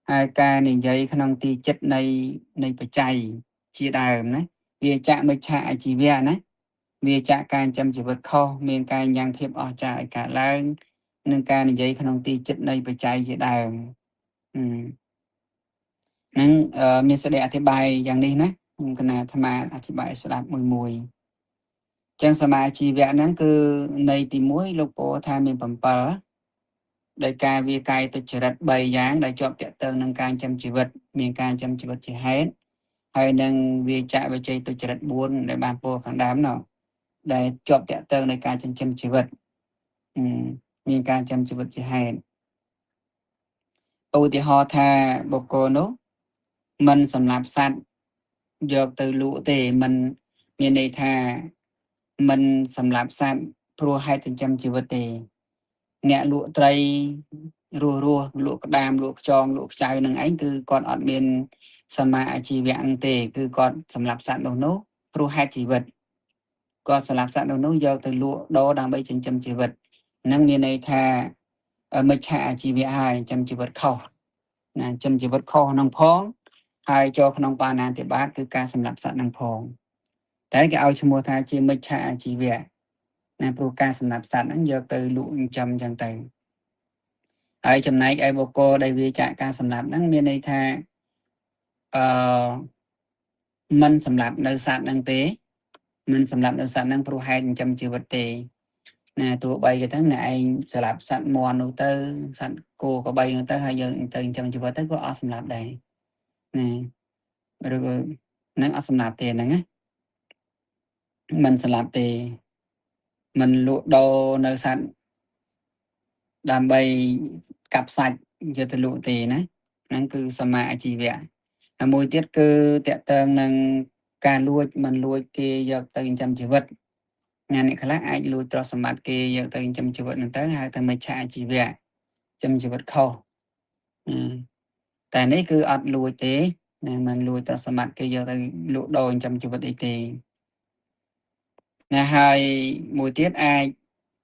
hai ca này giấy khăn ti chất này này phải chạy chia đàm đấy vì cha mới cha chỉ vẽ đấy vì cha ca chăm chỉ vật kho miền ca nhang phiệp ở cha ở cả là nên ca này giấy khăn ti chất này phải chạy chia đàm nên mình sẽ đểอธิบายอย่างนี้นะขณะธรรมาอธิบายสลับมวยจังสมาชีวะนั้นคือในទី1លោកពោថាមាន7ដោយការវាកាយទុច្ចរិត3យ៉ាងដែលជាប់តាក់ទងនឹងការចាំជីវិតមានការចាំជីវិតជាហេតុហើយនឹងវាចាក់វិជ័យទុច្ចរិត4ដែលបានពោលខាងដើមនោះដែលជាប់តាក់ទងនឹងការចិញ្ចឹមជីវិតមានការចាំជីវិតជាហេតុឧទាហរណ៍ថាបុគ្គលនោះมันសម្រាប់សត្វយកទៅលក់ទេมันមានន័យថាมันសម្រាប់សត្វព្រោះហេតុចិញ្ចឹមជីវិតទេអ្នកលក់ត្រីរស់លក់ក្តាមលក់ខ្យងលក់ខ្ចៅនឹងឯងគឺគាត់អត់មានសមាអាជីវៈហ្នឹងទេគឺគាត់សម្រាប់សត្វនោះព្រោះហេតុជីវិតគាត់សម្រាប់សត្វនោះយកទៅលក់ដូរដើម្បីចិញ្ចឹមជីវិតនឹងមានន័យថាមិច្ឆាអាជីវៈហើយចិញ្ចឹមជីវិតខុសណាចិញ្ចឹមជីវិតខុសក្នុងផងហើយចូលក្នុងបាណាតិបាតគឺការសម្លាប់សត្វនឹងផងតែគេឲ្យឈ្មោះថាជាមិច្ឆាអាជីវៈណាព្រោះការសម្លាប់សត្វហ្នឹងយកទៅលក់ចិញ្ចឹមចឹងទៅហើយចំណែកឯបុគ្គលដែលវាចាក់ការសម្លាប់ហ្នឹងមានន័យថាមិនសម្លាប់នៅសត្វហ្នឹងទេមិនសម្លាប់នៅសត្វហ្នឹងព្រោះហេតុចិញ្ចឹមជីវិតទេណាទោះបីគេទៅអ្នកឯងសម្លាប់សត្វមាន់នោះទៅសត្វគោក៏បីនោះទៅហើយយើងទៅចិញ្ចឹមជីវិតទៅក៏អត់សម្លាប់ដែរណាឬនឹងអត់សម្លាប់ទេហ្នឹងណាមិនសម្លាប់ទេមិនលក់ដូរនៅសត្វដើម្បីកាប់សាច់យកទៅលក់ទេណាហ្នឹងគឺសមាអាជីវៈហើយមួយទៀតគឺតកតើងនឹងការលួចមិនលួចគេយកទៅចិញ្ចឹមជីវិតអ្នកខ្លះអាចលួចទ្រព្យសម្បត្តិគេយកទៅចិញ្ចឹមជីវិតហ្នឹងទៅហៅថាមិច្ឆាអាជីវៈចិញ្ចឹមជីវិតខុសតែនេះគឺអត់លួចទេណាមិនលួចទ្រព្យសម្បត្តិគេយកទៅលក់ដូរចិញ្ចឹមជីវិតអីទេណាហើយមួយទៀតអាច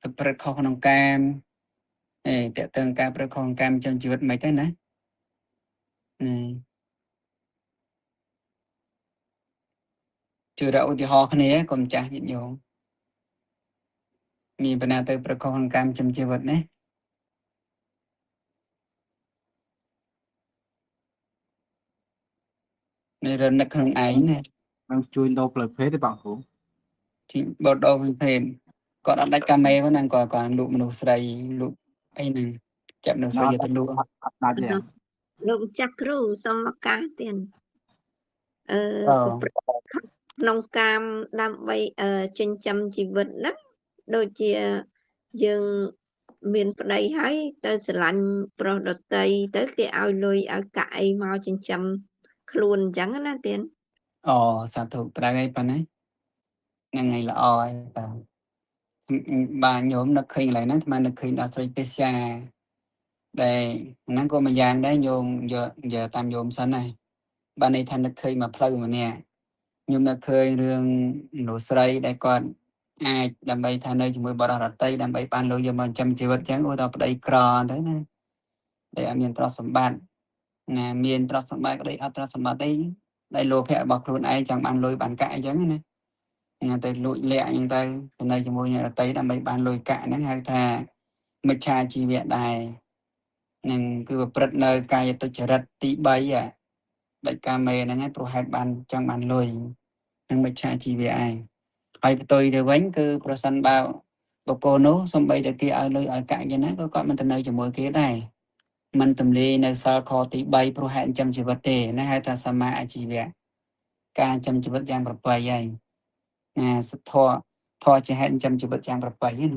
ប្រព្រឹត្តខុសក្នុងកាមតើតើការប្រព្រឹត្តខុសក្នុងកាមចិញ្ចឹមជីវិតមិនទៅណាជួយរកឧទាហរណ៍គ្នាកុំចាស់ញាតិញោមមានបណ្ណាទៅប្រព្រឹត្តខុសក្នុងកាមចិញ្ចឹមជីវិតណានេះរនឹកក្នុងឯងណានឹងជួយដូរផ្លូវភេទទេបងគ្រូទីបតដូរភេទគាត់អត់ដាច់កាមេហ្នឹងគាត់លក់មនុស្សស្រីលក់អីហ្នឹងចាប់មនុស្សស្រីយកទៅលក់អត់ដាច់ទេលោកម្ចាស់គ្រូសូមឱកាសទៀតក្នុងកាមដើម្បីចិញ្ចឹមជីវិតណាដូចជាយើងមានប្តីហើយទៅស្រឡាញ់ប្រុសដតីទៅគេឲ្យលុយឲ្យកាក់អីមកចិញ្ចឹមខ្លួនអញ្ចឹងណាទៀតសាធុត្រូវអីប៉ុណ្ណាហ្នឹងឯងល្អហើយបាទញោមនឹកឃើញកន្លែងហ្នឹងអានឹកឃើញដល់ស្រីពេស្យាដែលហ្នឹងក៏មួយយ៉ាងដែរញោមយកតាមញោមសិនណាបាទន័យថានឹកឃើញមកផ្លូវម្នាក់ញោមនឹកឃើញរឿងមនុស្សស្រីដែលគាត់អាចដើម្បីថានៅជាមួយបរិសុទ្ធតីដើម្បីបានលុយយកមកចិញ្ចឹមជីវិតអញ្ចឹងឧទាហរណ៍ប្តីក្រទៅណាដែលអត់មានទ្រព្យសម្បត្តិណាមានទ្រព្យសម្បត្តិក្តីអត់ទ្រព្យសម្បត្តិអីដែលលោភៈរបស់ខ្លួនឯងចង់បានលុយបានកាក់អញ្ចឹងណាទៅលួចលាក់អញ្ចឹងទៅនៅជាមួយអ្នកដតីដើម្បីបានលុយកាក់ហ្នឹងហៅថា មិច្ឆាជីវៈដែរនឹងគឺប្រព្រឹត្តនៅកាយទុច្ចរិតទី3ដាច់កាមេហ្នឹងឯងព្រោះហេតុបានចង់បានលុយនឹងមិច្ឆាជីវៈឯងហើយផ្ទុយទៅវិញគឺប្រសិនបើបុគ្គលនោះសំបីតែគេឲ្យលុយឲ្យកាក់យ៉ាងណាក៏គាត់មិនទៅនៅជាមួយគេដែរមិនទម្លាយនៅសិលខទី3ព្រោះហេតុចិញ្ចឹមជីវិតទេណាហៅថាសមាអាជីវៈការចិញ្ចឹមជីវិតយ៉ាងប្រពៃហើយណាសធរធរជាហេតុចិញ្ចឹមជីវិតយ៉ាងប្រពៃហ្នឹង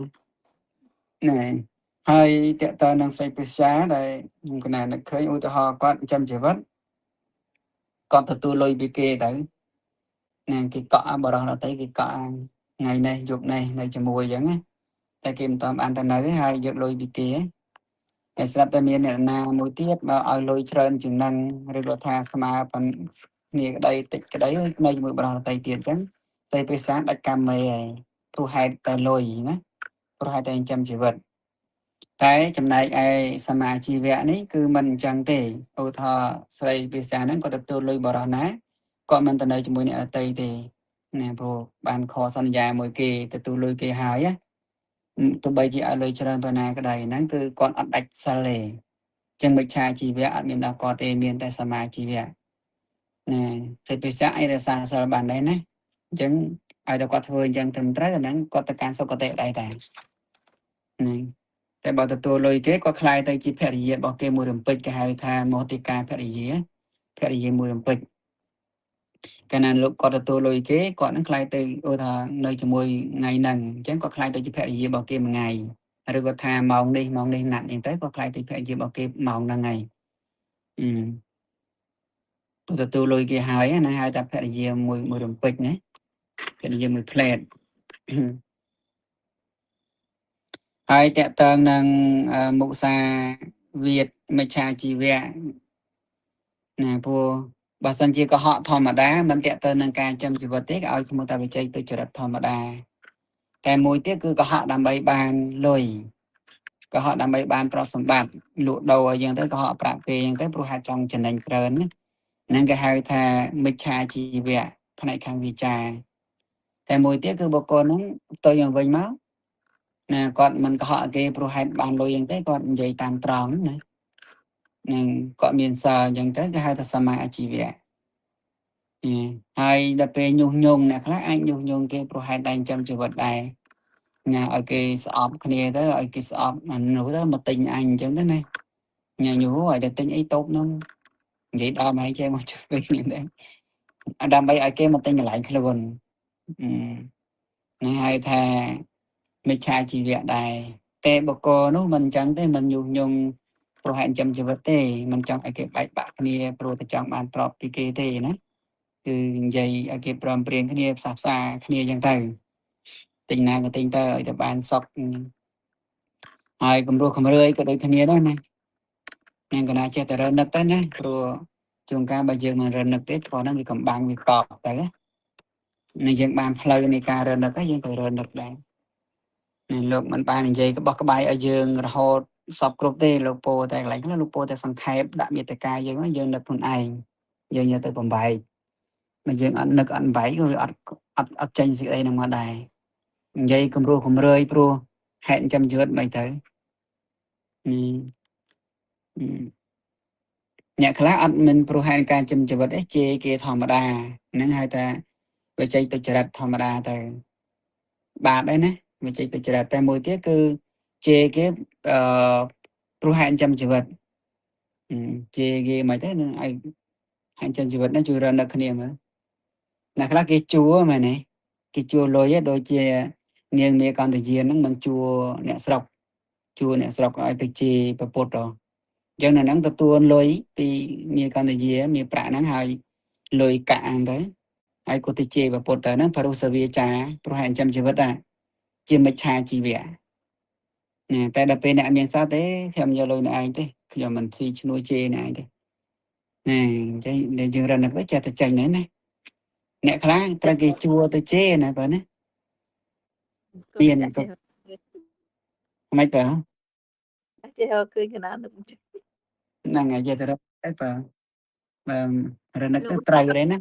ណាហើយតើតើនឹងស្រីពិសាដែលខ្ញុំកណានឹកឃើញឧទាហរណ៍គាត់ចិញ្ចឹមជីវិតគាត់ទទួលលុយពីគេទៅណាគេកក់បរោះដតីគេកក់ថ្ងៃនេះយប់នេះនៅជាមួយអញ្ចឹងណាតែគេមិនតាមបានទៅនៅហើយយកលុយពីគេតែស្រាប់តែមានអ្នកណាមួយទៀតបើឲ្យលុយច្រើនជាងនឹងឬក៏ថាស្មើប៉ុនគ្នាក្តីតិចក្តីនៅជាមួយបរោះដតីទៀតអញ្ចឹងតែភាសាដាច់កម្មមេហើយព្រោះហេតុតែលុយណាព្រោះហេតុតែចិញ្ចឹមជីវិតតែចំណែកឯសមាជីវៈនេះគឺមិនអញ្ចឹងទេឧទាហរណ៍ស្រីភាសាហ្នឹងគាត់ទទួលលុយបរោះណាគាត់មិនទៅនៅជាមួយអ្នកដតីទេណាព្រោះបានខសន្យាមួយគេទទួលលុយគេហើយណាទោះបីជាឲ្យលុយច្រើនប៉ុណ្ណាក្តីហ្នឹងគឺគាត់អត់ដាច់សិលទេចឹងមិច្ឆាជីវៈអត់មានដល់គាត់ទេមានតែសមាជីវៈណាតែភាសាអីរសាសិលបានដែរណាអញ្ចឹងឲ្យតែគាត់ធ្វើអញ្ចឹងត្រឹមត្រូវអាហ្នឹងគាត់ទៅកាន់សុគតិដែរតែតែបើទទួលលុយគេគាត់ខ្លាយទៅជាភរិយារបស់គេមួយរំពេចគេហៅថាមោទិកាភរិយាមួយរំពេចកាលណាលោកគាត់ទទួលលុយគេគាត់នឹងខ្លាយទៅឧទាហរណ៍នៅជាមួយថ្ងៃហ្នឹងអញ្ចឹងគាត់ខ្លាយទៅជាភរិយារបស់គេមួយថ្ងៃឬក៏ថាម៉ោងនេះណាត់អញ្ចឹងទៅគាត់ខ្លាយទៅភរិយារបស់គេម៉ោងហ្នឹងហើយទទួលលុយគេហើយណាហៅថាភរិយាមួយរំពេចណាភរិយាមួយផ្លែតហើយតកតងនឹងមុសាវាទមិច្ឆាជីវៈណាព្រោះបើសិនជាកុហកធម្មតាមិនតកតើនឹងការចិញ្ចឹមជីវិតទេក៏ឲ្យឈ្មោះថាវិជ័យទុច្ចរិតធម្មតាតែមួយទៀតគឺកុហកដើម្បីបានលុយកុហកដើម្បីបានទ្រព្យសម្បត្តិលក់ដូរអីយ៉ាងទៅកុហកប្រាក់គេអញ្ចឹងទៅព្រោះហេតុចង់ចំណេញច្រើនហ្នឹងគេហៅថាមិច្ឆាជីវៈផ្នែកខាងវិចារតែមួយទៀតគឺបុគ្គលហ្នឹងទៅយ៉ាងវិញមកណាគាត់មិនកុហកគេព្រោះហេតុបានលុយអញ្ចឹងទៅគាត់និយាយតាមត្រង់ណានឹងគាត់មានសិលអញ្ចឹងទៅគេហៅថាសមាអាជីវៈហើយដល់ពេលញុះញង់អ្នកខ្លះអាចញុះញង់គេព្រោះហេតុតែចិញ្ចឹមជីវិតដែរណាឲ្យគេស្អប់គ្នាទៅឲ្យគេស្អប់អានោះទៅមកទិញអញអញ្ចឹងទៅណាញ៉ាំញូឲ្យតែទិញអីតូបនោះនិយាយដល់មកចេះមកជួយគ្នាដែរដើម្បីឲ្យគេមកទិញកន្លែងខ្លួននេះហៅថាមិច្ឆាជីវៈដែរតែបកនោះមិនអញ្ចឹងទេមិនញុះញង់ព្រោះហេតុចិញ្ចឹមជីវិតទេមិនចង់ឲ្យគេបែកបាក់គ្នាព្រោះតែចង់បានទ្រព្យពីគេទេណាគឺនិយាយឲ្យគេព្រមព្រៀងគ្នាផ្សះផ្សាគ្នាអញ្ចឹងទៅទិញណាក៏ទិញទៅឲ្យតែបានសុខហើយគំរោះគំរឿយក៏ដូចគ្នាដែរណាយ៉ាងកណាចេះតែរនឹកទៅណាព្រោះជួនកាលបើយើងមិនរនឹកទេព្រោះហ្នឹងវាកំបាំងវាកប់ទៅណាយើងបានផ្លូវនៃការរនឹកយើងទៅរនឹកដែរលោកមិនបាននិយាយក្បោះក្បាយឲ្យយើងរហូតសពគ្រប់ទេលោកពោតែកន្លែងខ្លះលោកពោតែសង្ខេបដាក់មេត្តាយើងនឹកខ្លួនឯងយើងយកទៅបំបែកមកយើងអត់នឹកអត់បំបែកក៏វាអត់ចេញសេចក្តីនឹងមកដែរនិយាយគំរោះគំរឿយព្រោះហេតុចិញ្ចឹមជីវិតមិនទៅអ្នកខ្លះអត់មិនព្រោះហេតុការចិញ្ចឹមជីវិតទេជេរគេធម្មតាហ្នឹងហៅថាវិជ័យទុច្ចរិតធម្មតាទៅបាបដែរណាវិជ័យទុច្ចរិតតែមួយទៀតគឺជេរគេព្រោះហេតុចិញ្ចឹមជីវិតជេរគេមិនទេនឹងឲ្យហេតុចិញ្ចឹមជីវិតហ្នឹងជួយរននឹកគ្នាមើលអ្នកខ្លះគេជួមែនទេគេជួលុយដូចជានាងមេកន្តយាហ្នឹងមិនជួអ្នកស្រុកឲ្យទៅជេរប្រពុតទៅយើងនៅហ្នឹងទទួលលុយពីមេកន្តយាមេប្រាក់ហ្នឹងហើយលុយកាក់ហ្នឹងទៅហើយគាត់ទៅជេរប្រពុតទៅហ្នឹងបរុសវាចាព្រោះហេតុចិញ្ចឹមជីវិតជាមិច្ឆាជីវៈណាតែដល់ពេលអ្នកមានសោះទេខ្ញុំយកលុយអ្នកឯងទេខ្ញុំមិនស៊ីឈ្នួលជេរអ្នកឯងទេណាអញ្ចឹងយើងរនឹកទៅចេះតែចាញ់ហ្នឹងណាអ្នកខ្លះត្រូវគេជួទៅជេរណាបើណាមានមិនបើចេះឃើញកណានឹកហ្នឹងហើយចេះតែរឹកតែបើរនឹកទៅត្រូវទេណា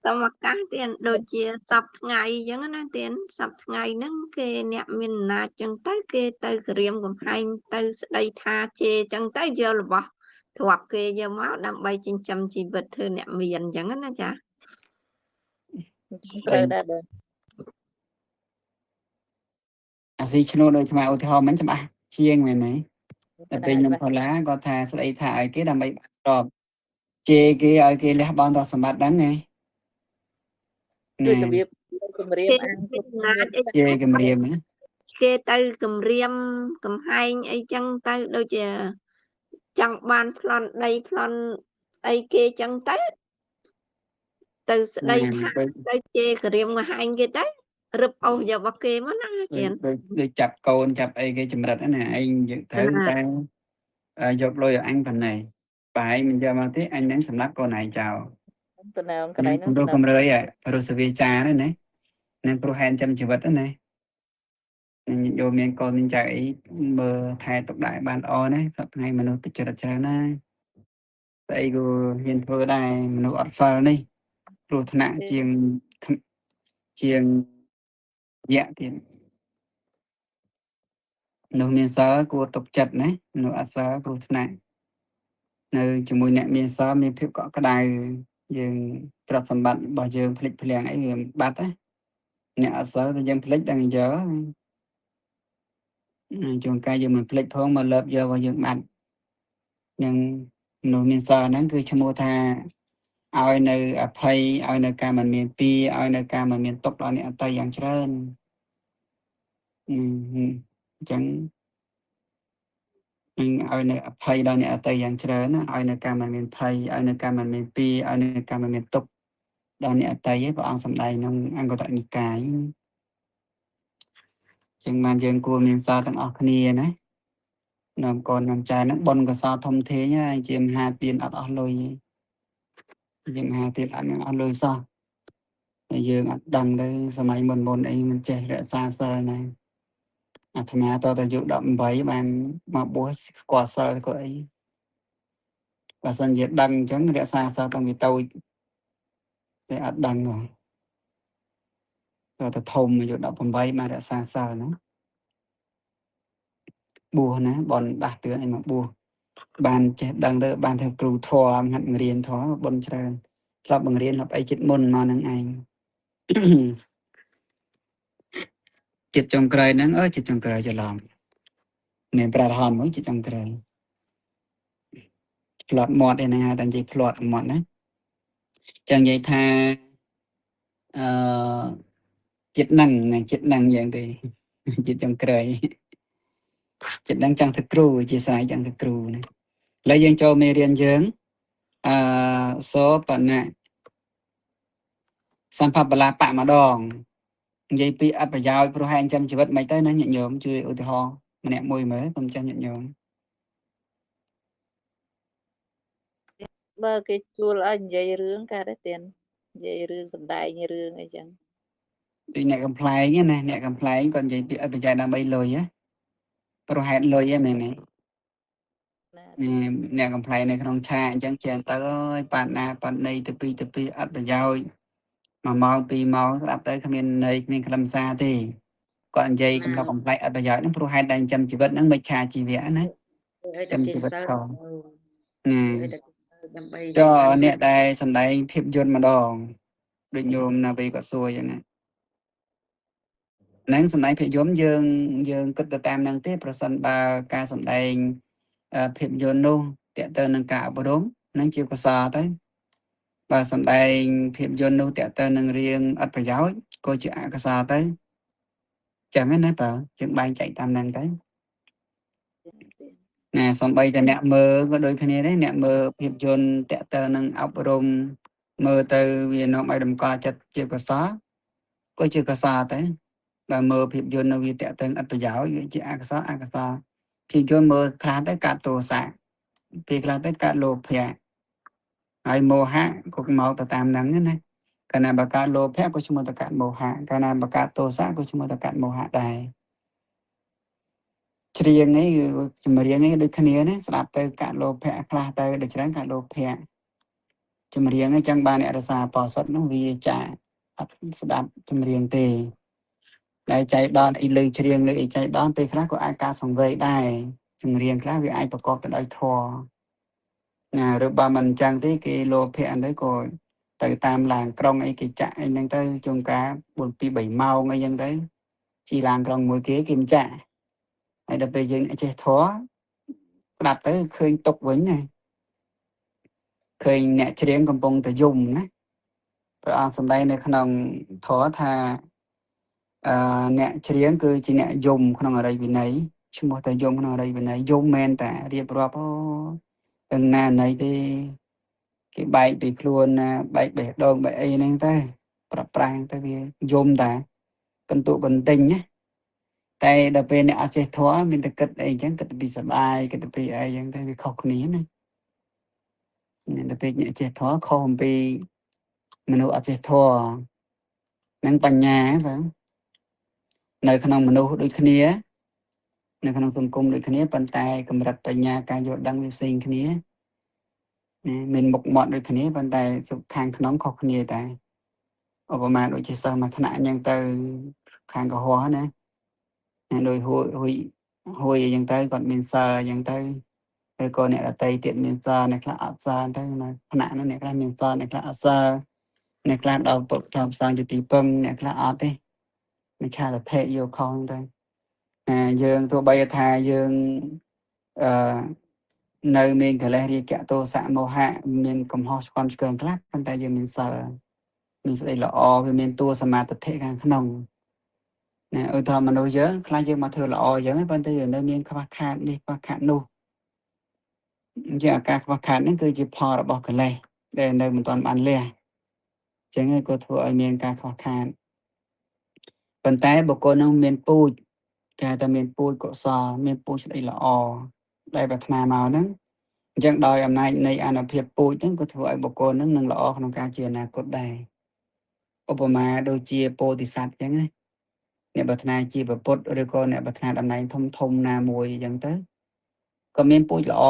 តមកកាសទៀតដូចជាសពថ្ងៃអញ្ចឹងណាទៀតសពថ្ងៃហ្នឹងគេអ្នកមានអំណាចអញ្ចឹងទៅគេទៅគរាមកំហែងទៅស្ដីថាជេរអញ្ចឹងទៅយករបស់ទ្រព្យគេយកមកដើម្បីចិញ្ចឹមជីវិតធ្វើអ្នកមានអញ្ចឹងណាចា ត្រូវដែរបង អាស៊ីឈ្នួលដូចស្មាឧទាហរណ៍មិញច្បាស់ជាងមែនទេតែពេលខ្ញុំផល្លាគាត់ថាស្ដីថាឲ្យគេដើម្បីបានស្របជេរគេឲ្យគេលះបង់ទ្រព្យសម្បត្តិហ្នឹងណា ដូចរបៀបគម្រាមអានគ្រប់គ្នាមាន ជេរគម្រាមណា គេទៅគម្រាមកំហែងអីចឹងទៅដូចជាចង់បានប្លន់ដីប្លន់ស្អីគេចឹងទៅស្ដីថាទៅជេរគរាមកំហែងគេទៅរឹបអស់យករបស់គេមកណាចាន ដូចចាប់កូនចាប់អីគេចម្រិតណាឯងយើងត្រូវតែយកលុយឲ្យអញប៉ុណ្ណេះបែរមិនយកមកទេអញនឹងសម្រាប់កូនឯងចោល ទៅនៅកន្លែងហ្នឹង ទៅកំរើយរស់សវាចាហ្នឹងណានឹងព្រោះហែនចាំជីវិតហ្នឹងណាយកមានកូនមានចៅអីមើលថែទុកដាក់បានល្អណាសប្តាហ៍ថ្ងៃមនុស្សតិចចរិតច្រើនណាតែអីក៏ហ៊ានធ្វើដែរមនុស្សអត់សិលនេះគ្រោះថ្នាក់ជាងយៈទៀតមនុស្សមានសិលគួរទុកចិត្តណាមនុស្សអត់សិលគ្រោះថ្នាក់នៅជាមួយអ្នកមានសិលមានភាពកក់ក្ដៅយើងទ្រព្យសម្បត្តិរបស់យើងភ្លេចភ្លាំងអីវាបាត់ណាអ្នកអត់សិលតែយើងភ្លេចដល់យកជួនកាលយើងមិនភ្លេចផងមកលើបយករបស់យើងបាត់នឹងមនុស្សមានសិលហ្នឹងគឺឈ្មោះថាឲ្យនៅអភ័យឲ្យនៅការមិនមានពីឲ្យនៅការមិនមានទុកដល់អ្នកអតីតយ៉ាងច្រើនអញ្ចឹងឲ្យនៅអភ័យដល់អ្នកអតីតយ៉ាងច្រើនណាឲ្យនៅការមិនមានភ័យឲ្យនៅការមិនមានពីឲ្យនៅការមិនមានទុកដល់អ្នកអតីតព្រះអង្គសម្ដែងក្នុងអង្គតនិកាយចឹងបានយើងគួរមានសិលទាំងអស់គ្នាណានាំកូននាំចៅហ្នឹងបុណ្យកុសលធំធេងហើយជាមហាទានអត់អស់លុយជាមហាទានអត់អស់លុយសោះតែយើងអត់ដឹងទៅសម័យមុនអីមិនចេះរក្សាសិលណាអាត្មាតទៅយុ18បានមកបួសស្គាល់សិលក៏អីបើសិនជាដឹងអញ្ចឹងរក្សាសិលតាំងពីតូចតែអត់ដឹងទៅទៅធំយុ18បានរក្សាសិលណាបួសណាបនដាស់តឿនឲ្យមកបួសបានចេះដឹងទៅបានធ្វើគ្រូធម៌ហាត់បង្រៀនធម៌បនច្រើនធ្លាប់បង្រៀនហប់អីចិត្តមុនមកនឹងឯងចិត្តចុងក្រោយហ្នឹងចិត្តចុងក្រោយច្រឡំមានប្រារហមមួយចិត្តចុងក្រោយផ្្លាត់មាត់ឯណាតែនិយាយផ្្លាត់មាត់ណាចឹងនិយាយថាចិត្តហ្នឹងយ៉ាងទេចិត្តចុងក្រោយចិត្តហ្នឹងចង់ធ្វើគ្រូជាស្រ័យចង់ធ្វើគ្រូណាឥឡូវយើងចូលមេរៀនយើងសូបណៈសម្ភបលាបៈម្ដងនិយាយពីអត្ថប្រយោជន៍ព្រោះហែងចាំជីវិតមិនទៅណាញាតិញោមជួយឧទាហរណ៍ម្នាក់មួយមើលកុំចាស់ញាតិញោម បើគេជួលឲ្យនិយាយរឿងកើតទេទៀតនិយាយរឿងសំដែងរឿងអីចឹង ដូចអ្នកកំ pl ែងណាអ្នកកំ pl ែងគាត់និយាយពីអត្ថប្រយោជន៍ដើម្បីលុយណាព្រោះហេតុលុយហ្នឹងមែនទេអ្នកកំ pl ែងនៅក្នុងឆាកអញ្ចឹងចេះទៅអើយប៉ាណាប៉ាណីទៅពីអត្ថប្រយោជន៍1ម៉ោង2ម៉ោងស្ដាប់ទៅគ្មានន័យគ្មានខ្លឹមសារទេគាត់និយាយកំណត់កំ pl ែងអត្ថប្រយោជន៍ហ្នឹងព្រោះហេតុតែចិញ្ចឹមជីវិតហ្នឹងមិនឆាជីវៈណាចិញ្ចឹមជីវិតខំដើម្បីចុះអ្នកដែលសម្ដែងភាពយន្តម្ដងដូចញោមណាពេលគាត់សួរអញ្ចឹងហ្នឹងសម្ដែងភាពយន្តយើងគិតទៅតាមហ្នឹងទេប្រសិនបើការសម្ដែងភាពយន្តនោះតើទៅនឹងការអប់រំនឹងជាកុសលទៅបើសម្ដែងភាពយន្តនោះតើទៅនឹងរឿងអត់ប្រយោជន៍ក៏ជាអកុសលទៅចឹងណាបើយើងបែងចែកតាមហ្នឹងទៅណាសំបីតែអ្នកមើលក៏ដូចគ្នាដែរអ្នកមើលភាពយន្តតើទៅនឹងអប់រំមើលទៅវានាំឲ្យតម្កល់ចិត្តជាកុសលក៏ជាកុសលទៅបើមើលភាពយន្តនៅវាតេតឹងអត់ប្រយោជន៍វាជាអកុសលភាពយន្តមើលខ្លះទៅកាត់ទោសៈពេលខ្លះទៅកាត់លោភៈហើយមោហៈក៏មកទៅតាមហ្នឹងណាកាលណាបើកាត់លោភៈក៏ឈ្មោះទៅកាត់មោហៈកាលណាបើកាត់ទោសៈក៏ឈ្មោះទៅកាត់មោហៈដែរច្រៀងនេះចម្រៀងនេះដូចគ្នាណាស្ដាប់ទៅកាត់លោភៈខ្លះទៅដូចច្រើនកាត់លោភៈ ចម្រៀងអញ្ចឹងបានអ្នករសាប៉សុតនោះវាចាអត់ស្ដាប់ចម្រៀងទេតែចៃដន្យអីលើច្រៀងលើអីចៃដន្យពេលខ្លះក៏អាចការសង្វេយដែរចម្រៀងខ្លះវាអាចប្រកបទៅដោយធម៌ណាឬបើមិនអញ្ចឹងទេគេលោភៈអីទៅក៏ទៅតាមឡានក្រុងអីគេចាក់អីហ្នឹងទៅជួនកាល4 2 3ម៉ោងអីចឹងទៅជីឡានក្រុងមួយគេមិនចាក់ហើយដល់ពេលយើងចេះធម៌ស្ដាប់ទៅឃើញទុកវិញណាឃើញអ្នកច្រៀងកំពុងតែយំណាព្រះអង្គសម្ដែងនៅក្នុងធម៌ថាអ្នកច្រៀងគឺជាអ្នកយំក្នុងអរិយវិន័យឈ្មោះតែយំក្នុងអរិយវិន័យយំមែនតារៀបរាប់ទាំងណាណីទេគេបែកពីខ្លួនណាបែកបេះដូងបែកអីហ្នឹងទៅប្រប្រាំងទៅវាយំតាកន្ទុកន្ទិញណាតែដល់ពេលអ្នកអចេះធម៌មានតែគិតអីចឹងគិតពីសបាយគិតពីអីចឹងទៅវាខុសគ្នាណាដល់ពេលអ្នកចេះធម៌ខុសអំពីមនុស្សអចេះធម៌នឹងបញ្ញាបងនៅក្នុងមនុស្សដូចគ្នានៅក្នុងសង្គមដូចគ្នាប៉ុន្តែកម្រិតបញ្ញាការយល់ដឹងវាផ្សេងគ្នាមានមុខមាត់ដូចគ្នាប៉ុន្តែខាងក្នុងខុសគ្នាតែឧបមាដូចជាសិស្សមួយថ្នាក់អញ្ចឹងទៅខាងកុហកណាដោយហួយអញ្ចឹងទៅគាត់មានសិលអញ្ចឹងទៅឬក៏អ្នកដតីទៀតមានសិលអ្នកខ្លះអត់សិលទៅថ្នាក់នោះអ្នកខ្លះមានសិលអ្នកខ្លះអត់សិលអ្នកខ្លះដល់ពុទ្ធធម៌ផ្សងជាទីពឹងអ្នកខ្លះអត់ទេមិនឆាតថេយកខំទៅយើងទោះបីថាយើងនៅមានកិលេសរាគៈទោសៈមោហៈមានកំហុសឆ្គំឆ្គងខ្លះប៉ុន្តែយើងមានសិលមានស្ដីល្អវាមានតួសមាទិដ្ឋិខាងក្នុងណាឧទាហរណ៍មនុស្សយើងខ្លះយើងមកធ្វើល្អយើងប៉ុន្តែយើងនៅមានខ្វះខាតនេះខ្វះខាតនោះជាអាការខ្វះខាតនេះគឺជាផលរបស់កិលេសដែលនៅមិនទាន់បានលះអញ្ចឹងក៏ធ្វើឲ្យមានការខ្វះខាតប៉ុន្តែបុគ្គលនោះមានពូជគេតែមានពូជកុសលមានពូជស្ដីល្អដែលប្រាថ្នាមកហ្នឹងអញ្ចឹងដោយអំណាចនៃអានុភាពពូជហ្នឹងក៏ធ្វើឲ្យបុគ្គលហ្នឹងនឹងល្អក្នុងការជាអនាគតដែរឧបមាដូចជាពោធិសត្វអញ្ចឹងណាអ្នកប្រាថ្នាជាពុទ្ធឬក៏អ្នកប្រាថ្នាតំណែងធំណាមួយអញ្ចឹងទៅក៏មានពូជល្អ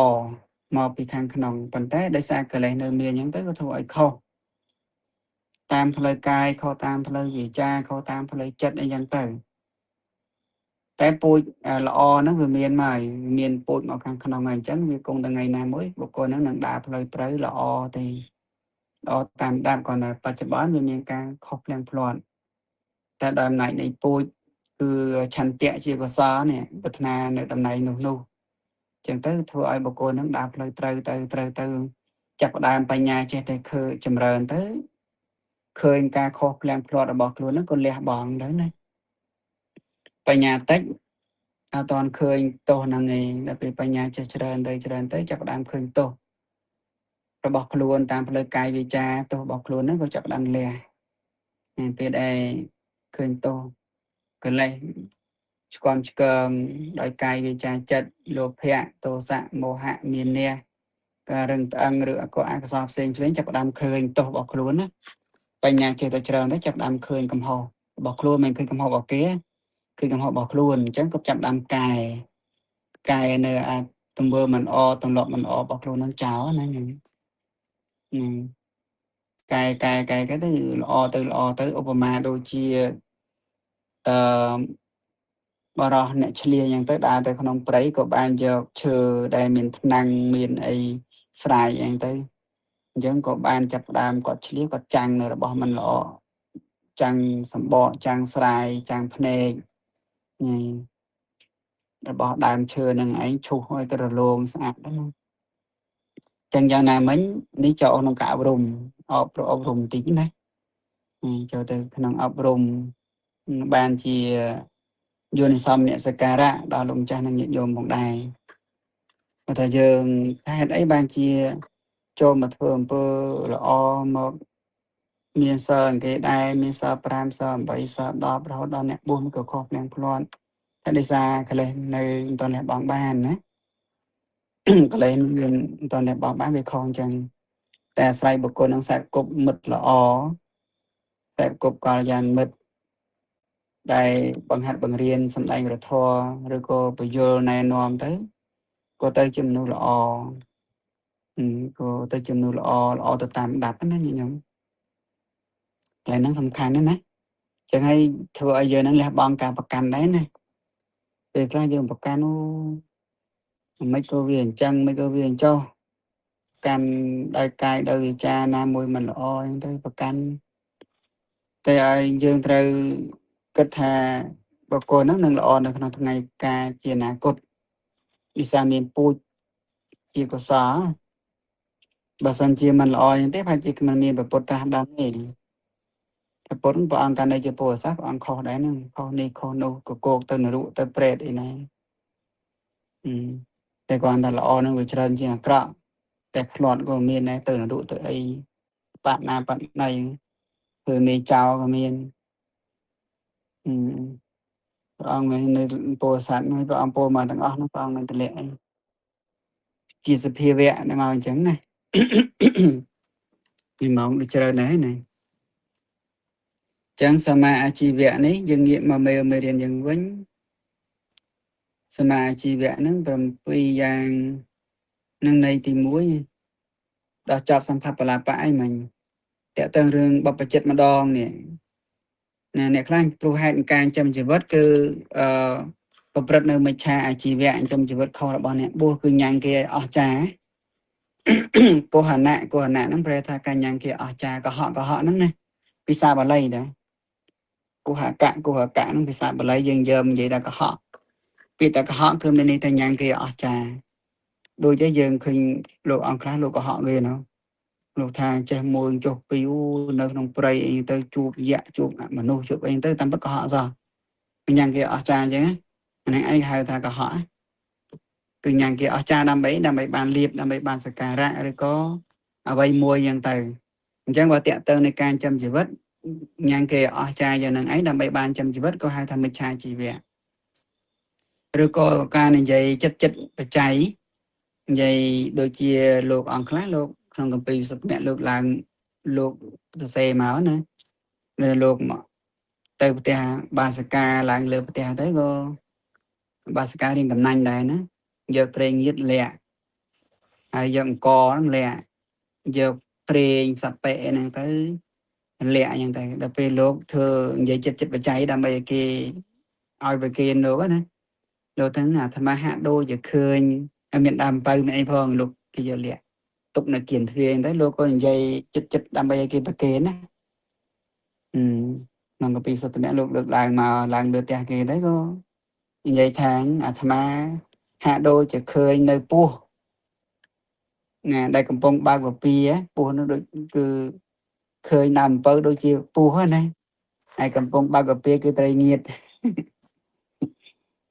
មកពីខាងក្នុងប៉ុន្តែដោយសារកិលេសនៅមានអញ្ចឹងទៅក៏ធ្វើឲ្យខុសតាមផ្លូវកាយខុសតាមផ្លូវវាចាខុសតាមផ្លូវចិត្តអីចឹងទៅតែពូជល្អហ្នឹងវាមានមកមានពូជមកខាងក្នុងហើយអញ្ចឹងវាគង់ថ្ងៃណាមួយបុគ្គលហ្នឹងនឹងដើរផ្លូវត្រូវល្អទេល្អតាមដាប់គាត់នៅបច្ចុប្បន្នវាមានការខុសផ្លាំងផ្លាត់តែដោយអំណាចនៃពូជគឺឆន្ទៈជាកុសលនេះប្រាថ្នានៅតំណែងនោះអញ្ចឹងទៅធ្វើឲ្យបុគ្គលហ្នឹងដើរផ្លូវត្រូវទៅចាប់ផ្ដើមបញ្ញាចេះតែឃើញចម្រើនទៅឃើញការខុសផ្លាំងផ្លាត់របស់ខ្លួនហ្នឹងក៏លះបង់ទៅណាបញ្ញាតិចអត់តាន់ឃើញទោសហ្នឹងឯងដល់ពេលបញ្ញាចេះច្រើនទៅចាប់ផ្ដើមឃើញទោសរបស់ខ្លួនតាមផ្លូវកាយវាចាទោសរបស់ខ្លួនហ្នឹងក៏ចាប់ផ្ដើមលះពេលដែលឃើញទោសកិលេសឆ្គាំឆ្គងដោយកាយវាចាចិត្តលោភៈទោសៈមោហៈមានះការរឹងត្អឹងឬអកុសអកុសលផ្សេងចាប់ផ្ដើមឃើញទោសរបស់ខ្លួនណាបញ្ញាចេះតែច្រើនទៅចាប់ផ្ដើមឃើញកំហុសរបស់ខ្លួនមិនឃើញកំហុសរបស់គេគឺកំហុសរបស់ខ្លួនអញ្ចឹងក៏ចាប់ដើមកែនៅអាចទង្វើមិនល្អទម្លាប់មិនល្អរបស់ខ្លួននឹងចោលណាកែទៅល្អទៅឧបមាដូចជាបរោះអ្នកឆ្លៀងយ៉ាងទៅដើរទៅក្នុងព្រៃក៏បានយកឈើដែលមានថ្នាំងមានអីស្រាយយ៉ាងទៅអញ្ចឹងក៏បានចាប់ផ្ដើមគាត់ឆ្លៀងគាត់ចាំងនៅរបស់មិនល្អចាំងសម្បកចាំងស្រាយចាំងភ្នែករបស់ដើមឈើនឹងឯងឈូសឲ្យទៅរលោងស្អាតហ្នឹងចឹងយ៉ាងណាមិញនេះចូលក្នុងការអប់រំបន្តិចណាចូលទៅក្នុងអប់រំបានជាយនិសមនសិការៈដល់លោកម្ចាស់និងញាតិញោមផងដែរបើថាយើងហេតុអីបានជាចូលមកធ្វើអំពើល្អមកមានសិលគេដែរមានសិល5សិល8សិល10រហូតដល់អ្នកបួសក៏ខុសផ្លាំងផ្លាត់តែដោយសារកិលេសនៅមិនទាន់លះបង់បានណាកិលេសមានមិនទាន់លះបង់បានវាខុសអញ្ចឹងតែអាស្រ័យបុគ្គលនឹងសែកគប់មិត្តល្អតែគប់កល្យានមិត្តដែលបង្ហាត់បង្រៀនសម្ដែងព្រះធម៌ឬក៏បញ្យលណែនាំទៅក៏ទៅជាមនុស្សល្អ cô tới chừng nụ lọ từ tam đạp nó như nhóm lại nó sầm khăn đó nè chẳng hay thừa ở giờ nó là bằng cả bậc cành đấy nè việc ra giờ bậc cành nó mấy cô viên chân mấy cô viên cho cành đời cài đời cha nam mùi mình lọ tới bậc cành tại ai dương trời kết hà bậc cô nó nâng lọ được nó ngày ca chia nà cột đi xa miền pu chia có xá bà san chia mình lọ nhưng tiếp hai chia mình miền bậc bột ta đam này bậc bột nó ăn cái này chia bột sắc ăn kho đấy nè kho này kho nô cô từ nụ từ pret này nàyแต่ก่อนแต่ละออนึงไปเชิญจริงกระแต่พลอดก็มีในตื่นดูตัวไอ้ปะนาปะในคือในเจ้าก็มีพระองค์ในโพสัตว์พระองค์โพมาตั้งอ้อนะพระองค์ในตะเละกิจพิเวะในมาจังไงมีมองไปเจอไหนไหนจังสมาอาชีวะนี้ยังเงียบมาเมื่อเรียนยังวิ่งสมาอาชีวะนั้นเป็นปีอย่างนั่งในตีมุ้ยเราจับสัมผัสปลาปะไอ้มันแต่เติมเรื่องบัพเจ็ดมาดองเนี่ยเนี่ยครั้งปลูกให้การจำชีวิตคือประพฤติในมิชาอาชีวะจำชีวิตเขาระบาดเนี่ยบูคือยังเกี่ยอาจารย์โกหณะนั่นแปลว่าการยังเกี่ยอาจารย์ก็เหาะนั่นไงพิซาบะไลเด้อโกหกะนั่นพิซาบะไลยังเยิมvậy làก็เหาะปีแต่ก็เหาะคือในนี้แต่ยังเกี่ยอาจารย์โดยจะยังคือโลกอังคารโลกก็เหาะเลยเนาะลูกทางจะมวยจบปิวในตรงปลายเตยจูบยะจูบมนุษย์จูบเองเตยตามปกติซะเป็นยังเกี่ยอาจารย์ใช่ไหมนั่นไอ้หายทางก็หายเป็นยังเกี่ยอาจารย์ดำไปบานเรียบดำไปบานสการะหรือก็เอาไว้มวยยังเตยจังว่าเตะเตยในการจำชีวิตยังเกี่ยอาจารย์อย่างนั้นไอ้ดำไปบานจำชีวิตก็ให้ทำเป็นชาชีวิตหรือก็การในใจจัดปัจจัยใจโดยเฉพาะโลกอังคารโลกក្នុងកម្ពីសត្វអ្នកលោកឡើងលោកសរសេរមកណាលើលោកមកទៅផ្ទះបាសកាឡើងលើផ្ទះទៅក៏បាសការៀងកំណាញ់ដែរណាយកត្រេងញៀតលាក់ហើយយកអង្គហ្នឹងលាក់យកប្រេងសាប៉ែហ្នឹងទៅលាក់អញ្ចឹងទៅដល់ពេលលោកធ្វើនិយាយចិត្តបច្ច័យដើម្បីឲ្យគេឲ្យប្រគេនលោកណាលោកទាំងអាត្មាហាក់ដូចជាឃើញមានដើមបើមានអីផងលោកគេយកលាក់tục là kiển thuyền đấy lô con dây chật đam bay cái bậc kén á nó có bị sụt mẹ lục được làng mà làng được tiền kia đấy cô dây tháng à tham hạ đôi chỉ khơi nơi pu nè đây cầm bông ba của pi á pu nó được cứ khơi nằm bơ đôi chiều pu hơn này ai cầm bông ba của pi cứ tây nhiệt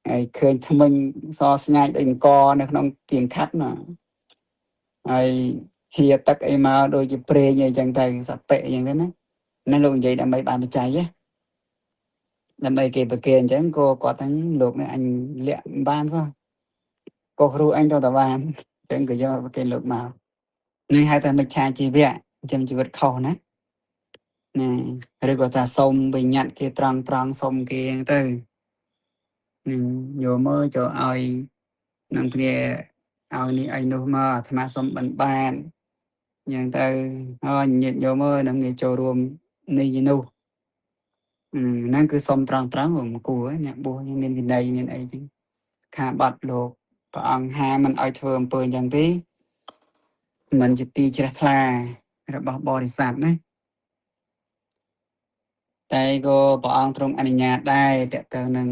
ai khơi tham mình so ngay đỉnh co này không tiền khát mà ai hiện tất ấy mà đôi chỉ pre như chẳng tay sập pệ như thế này nên luôn vậy đam mê bàn chạy á đam mê kịp kề chẳng cô có thằng luộc này anh lẹ ban thôi cô ru anh cho tao ban chẳng cứ cho kề luộc màu nên hai thằng mình chạy chỉ vẽ chăm chỉ vật khâu nè nè rồi có ta sông bị nhận kia trăng sông kia từ nhiều mơ cho ai nằm kia ai ni ai nô mơ tham sông bẩn banอย่างแต่nhiệt nhiều mơ nằm nghề trò rùm này gì đâuนั่นคือสมตรังของกูเนี่ยบัวยังเงินในเงินไอ้จริงขาบัดโลกพระองค์หามันเอาเทิมเปิดอย่างที่มันจะตีเจรคลาระบบบริษัทนะแต่ก็พระองค์ตรงอนุญาตได้แต่เติมหนึ่ง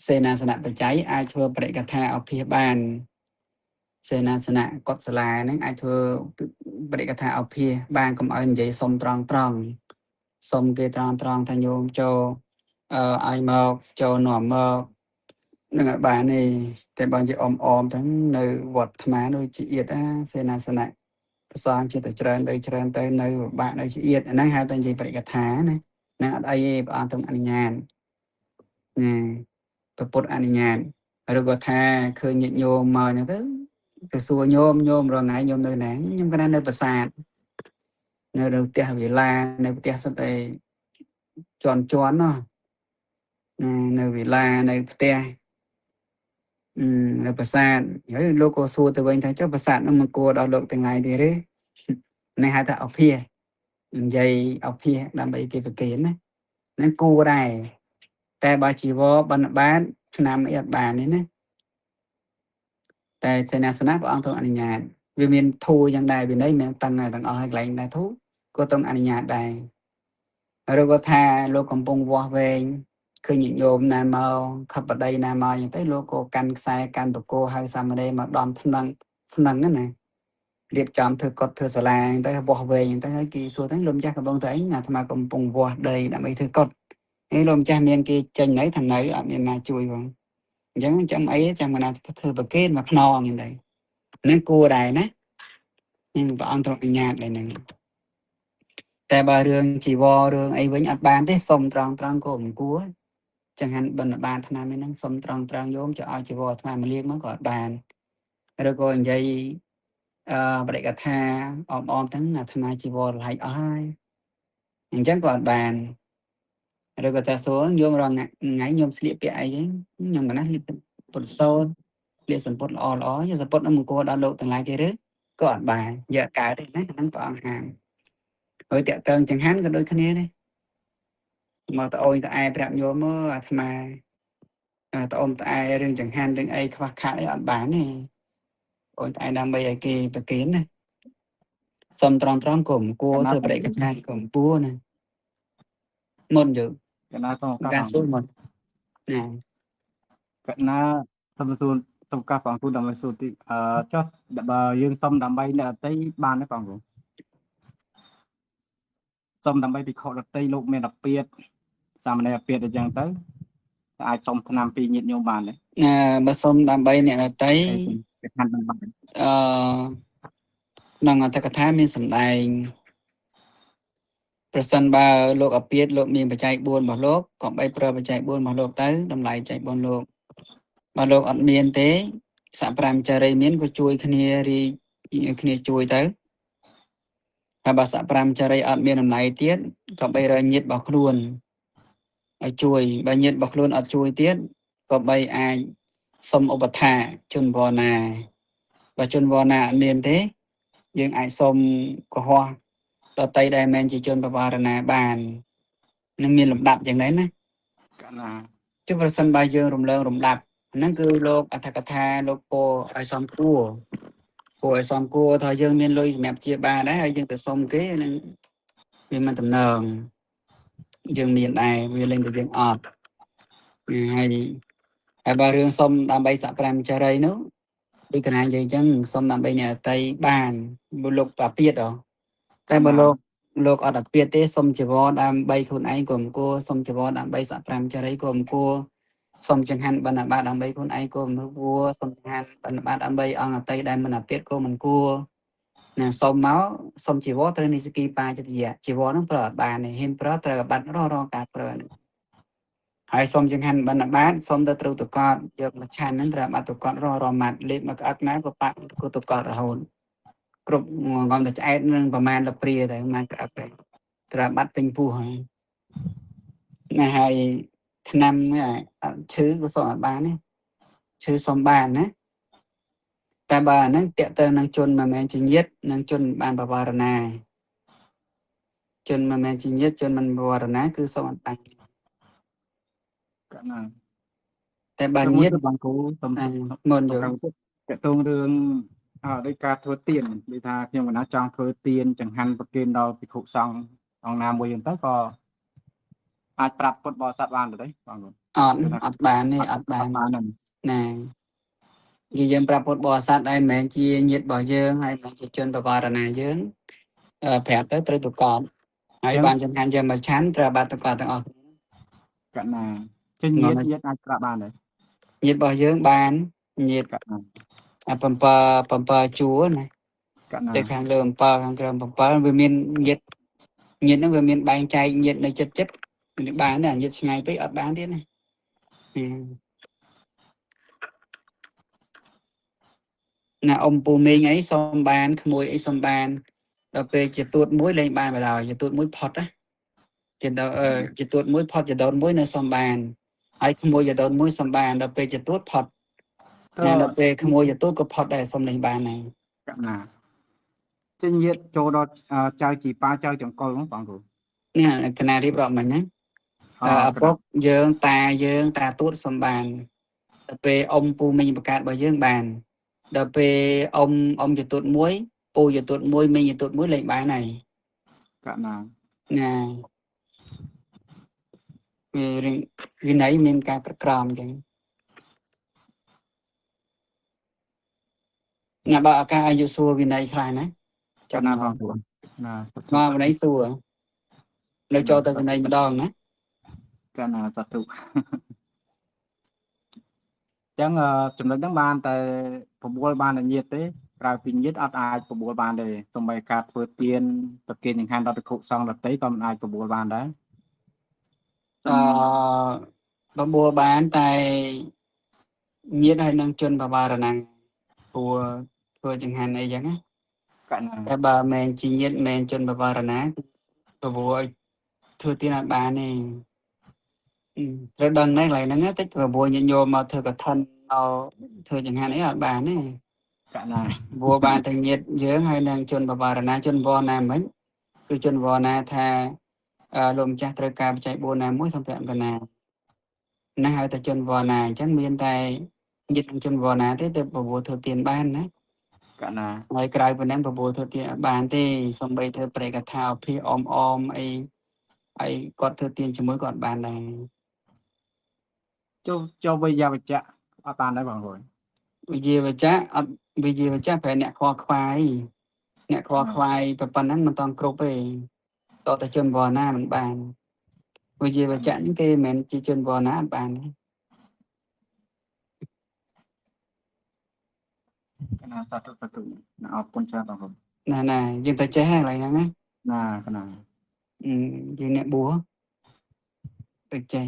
เสนาสนะปัจจัยอาเทิมปริกถาเอาพิบาลเสนาสนะกดสลายนั้นอาเทิมปริกถาเอาพิบาลก็เอาใจสมตรังสมเกตรังทางโยมโจไอเมาโจหน่อมเมานั่นบ้านนี่แต่บางทีอมทั้งในวัดธรรมะโดยจีเอียดเสนาสนะสร้างจิตเจริญโดยในบ้านโดยจีเอียดนั่นหาตันใจปริกถานะนั่นไอ้บ้านตรงอนุญาตนี่ตัวปุตอนุญาตหรือก็ท่าเคยโยมมาอย่างนั้นก็สัวโยมรอไงโยมเลยไหนยังก็ได้ในประสาทในเราเตะเวลาในเตะสเตย์จอนเนาะในเวลาในเตะ ប្រាសាទហើយលោកក៏សួរទៅវិញថាចុះប្រាសាទនោះមិនគួរដល់លោកទាំងឡាយទេទេនេះហៅថាអភិះនិយាយអភិះដើម្បីគេប្រគេនណានឹងគួរដែរតែបើជីវរបិណ្ឌបាតឆ្នាំអីអត់បានទេណាតែសេនាសនៈព្រះអង្គទ្រង់អនុញ្ញាតវាមានធូរយ៉ាងដែរវិន័យមានទាំងទាំងអស់ឲ្យកន្លែងដែរធូរក៏ទ្រង់អនុញ្ញាតដែរឬក៏ថាលោកកំពុងវាស់វែងឃើញញាតិញោមណាមកខបដីណាមកអញ្ចឹងទៅលោកក៏កាន់ខ្សែកាន់តកោហៅសាមណេរមកដំថ្នឹងស្នឹងណារៀបចំធ្វើកត់ធ្វើសាលាទៅវាស់វែងទៅហើយគេសួរទៅលោកម្ចាស់កំពុងទៅអីអាត្មាកំពុងវាស់ដីដើម្បីធ្វើកត់ហើយលោកម្ចាស់មានគេចេញនៅថានៅអត់មានណាជួយផងអញ្ចឹងចាំអីចាំមិនណាធ្វើប្រកេនមកខ្នងអញ្ចឹងទៅនឹងគួរដែរណានឹងព្រះអង្គទ្រង់អនុញ្ញាតដែរនឹងតែបើរឿងជីវររឿងអីវិញអត់បានទេសុំត្រង់ក៏មិនគួរចឹងហាន់បិណ្ឌបាតឆ្នាំនេះហ្នឹងសុំត្រង់យោមចុះឲ្យជីវរអាត្មាមកលៀងមកក៏អត់បានឬក៏និយាយបរិកថាអមទាំងអាត្មាជីវរលហើយអស់ហើយអញ្ចឹងក៏អត់បានឬក៏ថាសួរញោមរងថ្ងៃញោមស្លៀកពាក់អីហ្នឹងខ្ញុំកណាស្លៀកពុទ្ធសោតស្លៀកសម្ពុតល្អយកសម្ពុតនឹងមិនគួរដល់លោកទាំងឡាយទេឬក៏អត់បានយកកើតទេណាហ្នឹងព្រះអង្គហាមហើយតាក់ទងចង្ហាន់ក៏ដូចគ្នាដែរមកតអូនតឯប្រាប់ញោមមើលអាត្មាតអូនតឯរឿងចង្ហាន់រឿងអីខ្វះខាតអីអត់បានទេអូនតឯដើម្បីឲ្យគេប្រគេនណាសុំត្រង់ក៏មិនគួរធ្វើបរិកថាក៏មិនគួរណាមុនយើងកណាសូមឱកាសការសួរមុនណា កណាសូមសួរសូមឱកាសបងគ្រូដើម្បីសួរទីចុះបើយើងសុំដើម្បីអ្នកដតីបានទេបងគ្រូសុំដើម្បីពិខុដតីលោកមានអាពាធសាមណេរអាពាធអញ្ចឹងទៅអាចសុំឆ្នាំពីញាតិញោមបានទេបើសុំដើម្បីអ្នកដតីគេខាត់បានក្នុងអត្ថកថាមានសម្ដែងប្រសិនបើលោកអាពាធលោកមានបច្ច័យ4របស់លោកក៏បីប្រើបច្ច័យ4របស់លោកទៅតម្លៃបច្ច័យ4លោកបើលោកអត់មានទេសប្រាំចារីមានក៏ជួយគ្នារីគ្នាជួយទៅហើយបើសប្រាំចារីអត់មានតម្លៃទៀតក៏បីរញាតរបស់ខ្លួនឲ្យជួយបើញាតរបស់ខ្លួនអត់ជួយទៀតក៏បីអាចសុំឧបថាជនវណ្ណាបើជនវណ្ណាអត់មានទេយើងអាចសុំកុហកដតីដែលមិនជាជនបវារណាបាននឹងមានលំដាប់យ៉ាងណាណាចុះប្រសិនបើយើងរំលងរំដាប់ហ្នឹងគឺលោកអត្ថកថាលោកពោឲ្យសំគួរឲ្យសំគួរថាយើងមានលុយសម្រាប់ជាបានដែរហើយយើងទៅសុំគេនឹងវាមិនតំណងយើងមានដែរវាលេងទៅយើងអត់ហើយបើរឿងសុំដើម្បីសប្រាំចារីនោះដូចកណានិយាយអញ្ចឹងសុំដើម្បីអ្នកតីបានលោកអាពាធតែបើលោកអត់អាពាធទេសុំជីវរដើម្បីខ្លួនឯងក៏មិនគួរសុំជីវរដើម្បីសប្រាំចារីក៏មិនគួរសុំចង្ហាន់បណ្ឌបាតដើម្បីខ្លួនឯងក៏មិនគួរសុំចង្ហាន់បណ្ឌបាតដើម្បីអង្គអតីដែលមិនអាពាធក៏មិនគួរណាសុំមកសុំជីវរត្រូវនិសគីបាចតិយៈជីវរនឹងប្រើអត់បានទេហ៊ានប្រើត្រូវបាត់រងការប្រើហើយសុំចង្ហាន់បណ្ឌបាតសុំទៅត្រូវតកតយកមកឆានហ្នឹងត្រូវបាត់តកតរម៉ាត់លេបមកក្អឹកណាក៏បាក់ក៏តកតរហូតគ្រប់ងំតែឆ្អែតនឹងប្រមាណដល់ព្រាទៅមកក្អឹកត្រូវបាត់ពេញពោះហើយណាហើយឆ្នាំអត់ឈឺក៏សុំអត់បានទេឈឺសុំបានណាតែបើអាហ្នឹងតាក់ទងនឹងជនមិនមែនជាញាតិនឹងជនបានបវរណាជនមិនមែនជាញាតិជនមិនបវរណាគឺសុំអត់បានកណាតែបើញាតិបងគ្រូសុំមុនយកតាក់ទងរឿងដោយការធ្វើទានដូចថាខ្ញុំកណាចង់ធ្វើទានចង្ហាន់ប្រគេនដល់ភិក្ខុសង្ឃអង្គណាមួយហ្នឹងទៅក៏អាចប្រាប់ពុទ្ធបរិស័ទបានទេបងគ្រូអត់បានទេអត់បានណានិយាយយើងប្រាប់ពុទ្ធបរិស័ទឯងមិនមែនជាញាតិរបស់យើងហើយមិនជាជនបវរណាយើងប្រាប់ទៅត្រូវទៅកប់ហើយបានចង្ហាន់យើងមកឆាន់ត្រូវបាត់ទៅកប់ទាំងអស់កណាចេញញាតិអាចប្រាប់បានទេញាតិរបស់យើងបានញាតិ7ជួរណាតែខាងលើ7ខាងក្រោម7វាមានញាតិហ្នឹងវាមានបែងចែកញាតិនៅចិត្តបានតែញាតិឆ្ងាយពេកអត់បានទៀតណាណាអ៊ំពូមីងអីសុំបានក្មួយអីសុំបានដល់ពេលជាទួតមួយលែងបានបណ្ដោយជាទួតមួយផុតណាជាទួតមួយផុតជាដូនមួយនៅសុំបានហើយក្មួយជាដូនមួយសុំបានដល់ពេលជាទួតផុត ก็ ណាដល់ពេលក្មួយយទូតក៏ផុតដែរសុំលេងបានហើយក ណាចេញញាតចូលដល់ចៅជីប៉ាចៅចង្កុលហ្នឹងបងគ្រូ នេះកណារៀបរាប់មិញណាឪពុកយើងតាយើងតាទូតសុំបានដល់ពេលអ៊ំពូមីងបកាតរបស់យើងបានដល់ពេលអ៊ំយទូតមួយពូយទូតមួយមីងយទូតមួយលេងបានហើយក ណា ណាវាវិន័យមានការក្រំអញ្ចឹងណាបើឱកាសអាយុសួរវិន័យខ្លះណា កណាបងគ្រូណា មកវិន័យសួរនៅចូលទៅវិន័យម្ដងណា កណាសតុចឹងចំណុចហ្នឹងបានតែប្របួលបានតែញាតទេក្រៅពីញាតអត់អាចប្របួលបានទេសូម្បីការធ្វើទៀនប្រគេនចង្ហាន់ដល់ភិក្ខុសង្ឃដទៃក៏មិនអាចប្របួលបានដែរ បបួលបានតែញាតឲ្យនឹងជនបវារណាព្រោះធ្វើចង្ហាន់អីចឹងណា កណា តែបើមែនជាញាតមែនជនបវារណាបបួលឲ្យធ្វើទៀនអត់បានទេត្រូវដឹងដែរកន្លែងហ្នឹងតិចបបួលញាតញោមមកធ្វើកឋិនមកធ្វើចង្ហាន់អីអត់បានទេ កណា បួលបានតែញាតយើងហើយនឹងជនបវារណាជនវរណាមិញគឺជនវរណាថាលោកម្ចាស់ត្រូវការបច្ច័យ4ណាមួយសម្រាប់កណាណាហៅតែជនវរណាអញ្ចឹងមានតែញាតនឹងជនវរណាទេទៅបបួលធ្វើទៀនបានណា កណា ហើយក្រៅពីហ្នឹងបបួលធ្វើទៀនអត់បានទេសំបីធ្វើប្រេកថាអភិអមអីគាត់ធ្វើទៀនជាមួយគាត់បានដែរ ចូលវិយាវចៈអត់បានដែរបងគ្រូ វិជាវចៈអត់វិជាវចៈប្រែអ្នកខ្វល់ខ្វាយប៉ុណ្ណឹងមិនតន់គ្រប់ទេតតែជនវរណាមិនបានវិជាវចៈហ្នឹងគេមិនមែនជាជនវរណាអត់បានទេ កណាសតុអរគុណច្រើនបងគ្រូ ណាយើងទៅចេះហើយកន្លែងហ្នឹងណា ណាកណា យើងអ្នកបួសទៅចេះ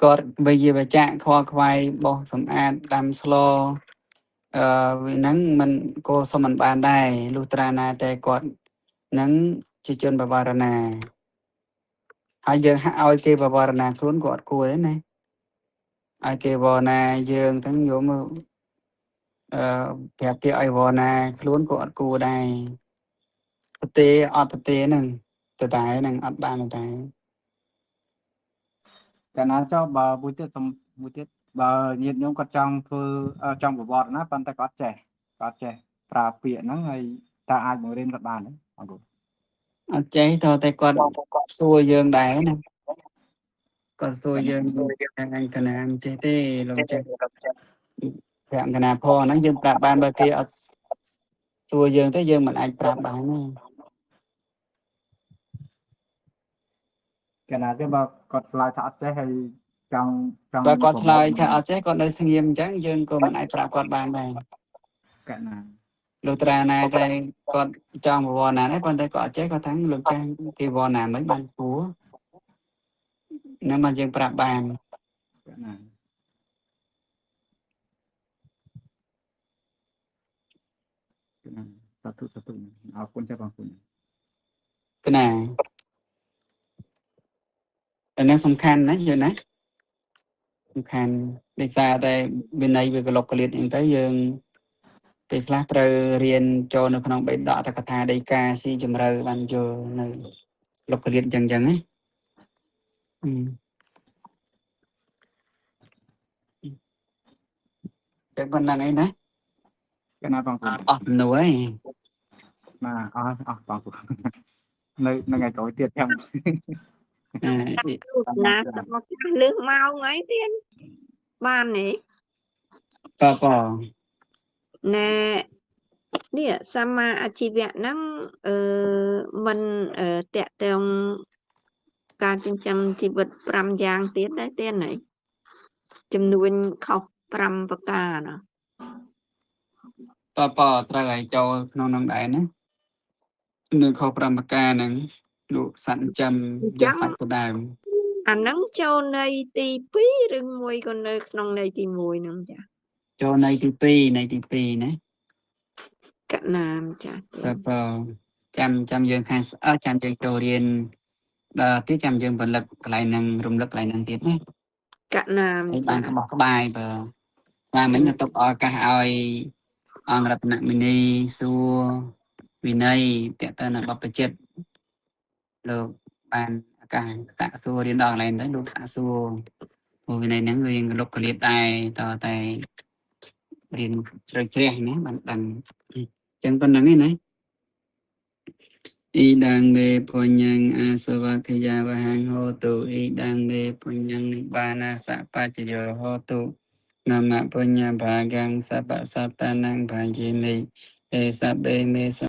គាត់វិជាវចៈខ្វល់ខ្វាយបោះសម្អាតដាំស្លវាហ្នឹងมันក៏សុំមិនបានដែរលុះត្រាណាតែគាត់ហ្នឹងជាជនបវារណាហើយយើងហាក់ឲ្យគេបវារណាខ្លួនក៏អត់គួរទេណាឲ្យគេវរណាយើងទាំងយកមកប្រាប់គេឲ្យវរណាខ្លួនក៏អត់គួរដែរទេអត់ទេហ្នឹងទៅតែហ្នឹងអត់បានតែ កណាចុះបើមួយទៀតបើញាតិញោមគាត់ចង់ធ្វើចង់ប្រវត្តិណាប៉ុន្តែគាត់ចេះប្រើពាក្យហ្នឹងហើយតើអាចបង្រៀនគាត់បានទេបងគ្រូ អត់ចេះតតែគាត់សួរយើងដែរណាគាត់សួរយើងអញកណាមចេះទេលោកចេះប្រាក់កណាផហ្នឹងយើងប្រាប់បានបើគេអត់សួរយើងទៅយើងមិនអាចប្រាប់បានទេ កណាទេបើគាត់ឆ្លើយថាអត់ចេះហើយចង់ បើគាត់ឆ្លើយថាអត់ចេះគាត់នៅស្ងៀមអញ្ចឹងយើងក៏មិនអាចប្រាប់គាត់បានដែរ កណា លុះត្រាណាតែគាត់ចង់វណ្ណាដែរប៉ុន្តែគាត់អត់ចេះគាត់ថាលោកចាស់គេវណ្ណាមិនបានគួរនឹងមកយើងប្រាប់បាន កណាសតុអរគុណចាស់បងគ្រូ កណាអានេះសំខាន់ណាយល់ណាសំខាន់ដោយសារតែវិន័យវាក្លុកក្លៀតអញ្ចឹងទៅយើងពេលខ្លះត្រូវរៀនចូលនៅក្នុងបេដកតកថាដីកាស៊ីជំរឿបានយល់នៅក្លុកក្លៀតអញ្ចឹងណាតែប៉ុណ្្នឹងឯណា កណាបងគ្រូ អស់ជំនួយ ណាអស់បងគ្រូនៅថ្ងៃក្រោយទៀតចាំ ណាសមកលឿងម៉ោងអីទៀតបានទេ បណែនេះសមាអាជីវៈហ្នឹងមិនតាក់ទងការចិញ្ចឹមជីវិត5យ៉ាងទៀតដែរទេណែចំនួនខុស5ប្រការណា បត្រូវឲ្យចូលក្នុងនឹងដែរណានៅខុស5ប្រការហ្នឹងលោកសัตว์ចាំយកសាច់ទៅដើម អាហ្នឹងចូលនៃទី2ឬមួយក៏នៅក្នុងនៃទី1ហ្នឹងចា ចូលនៃទី2ណា កណាមចា បចាំយើងខាងចាំយើងចូលរៀនដល់ទីចាំយើងបន្លឹកកន្លែងហ្នឹងរំលឹកកន្លែងហ្នឹងទៀតណា cạn nam បាន ចា ក្បោះក្បាយបើបានមិញទៅឱកាសឲ្យអង្គរតនមុនីសួរវិន័យតើតើនៅបបចិត្តលោកបានឱកាសសាកសួររៀនដល់កន្លែងទៅលោកសាកសួរព្រោះវិន័យហ្នឹងវាលោកកលៀតដែរតតែរៀនជ្រៅជ្រះណាបានដឹងអញ្ចឹងប៉ុណ្្នឹងឯណាអ៊ីដាងមេពុញ្ញងអាសវគយាវហង្ហោតុអ៊ីដាងមេពុញ្ញងនិបាណាសបច្ចយោហោតុនមពុញ្ញបាហ្គំសបសតានងបាយេមិអេសបេមេ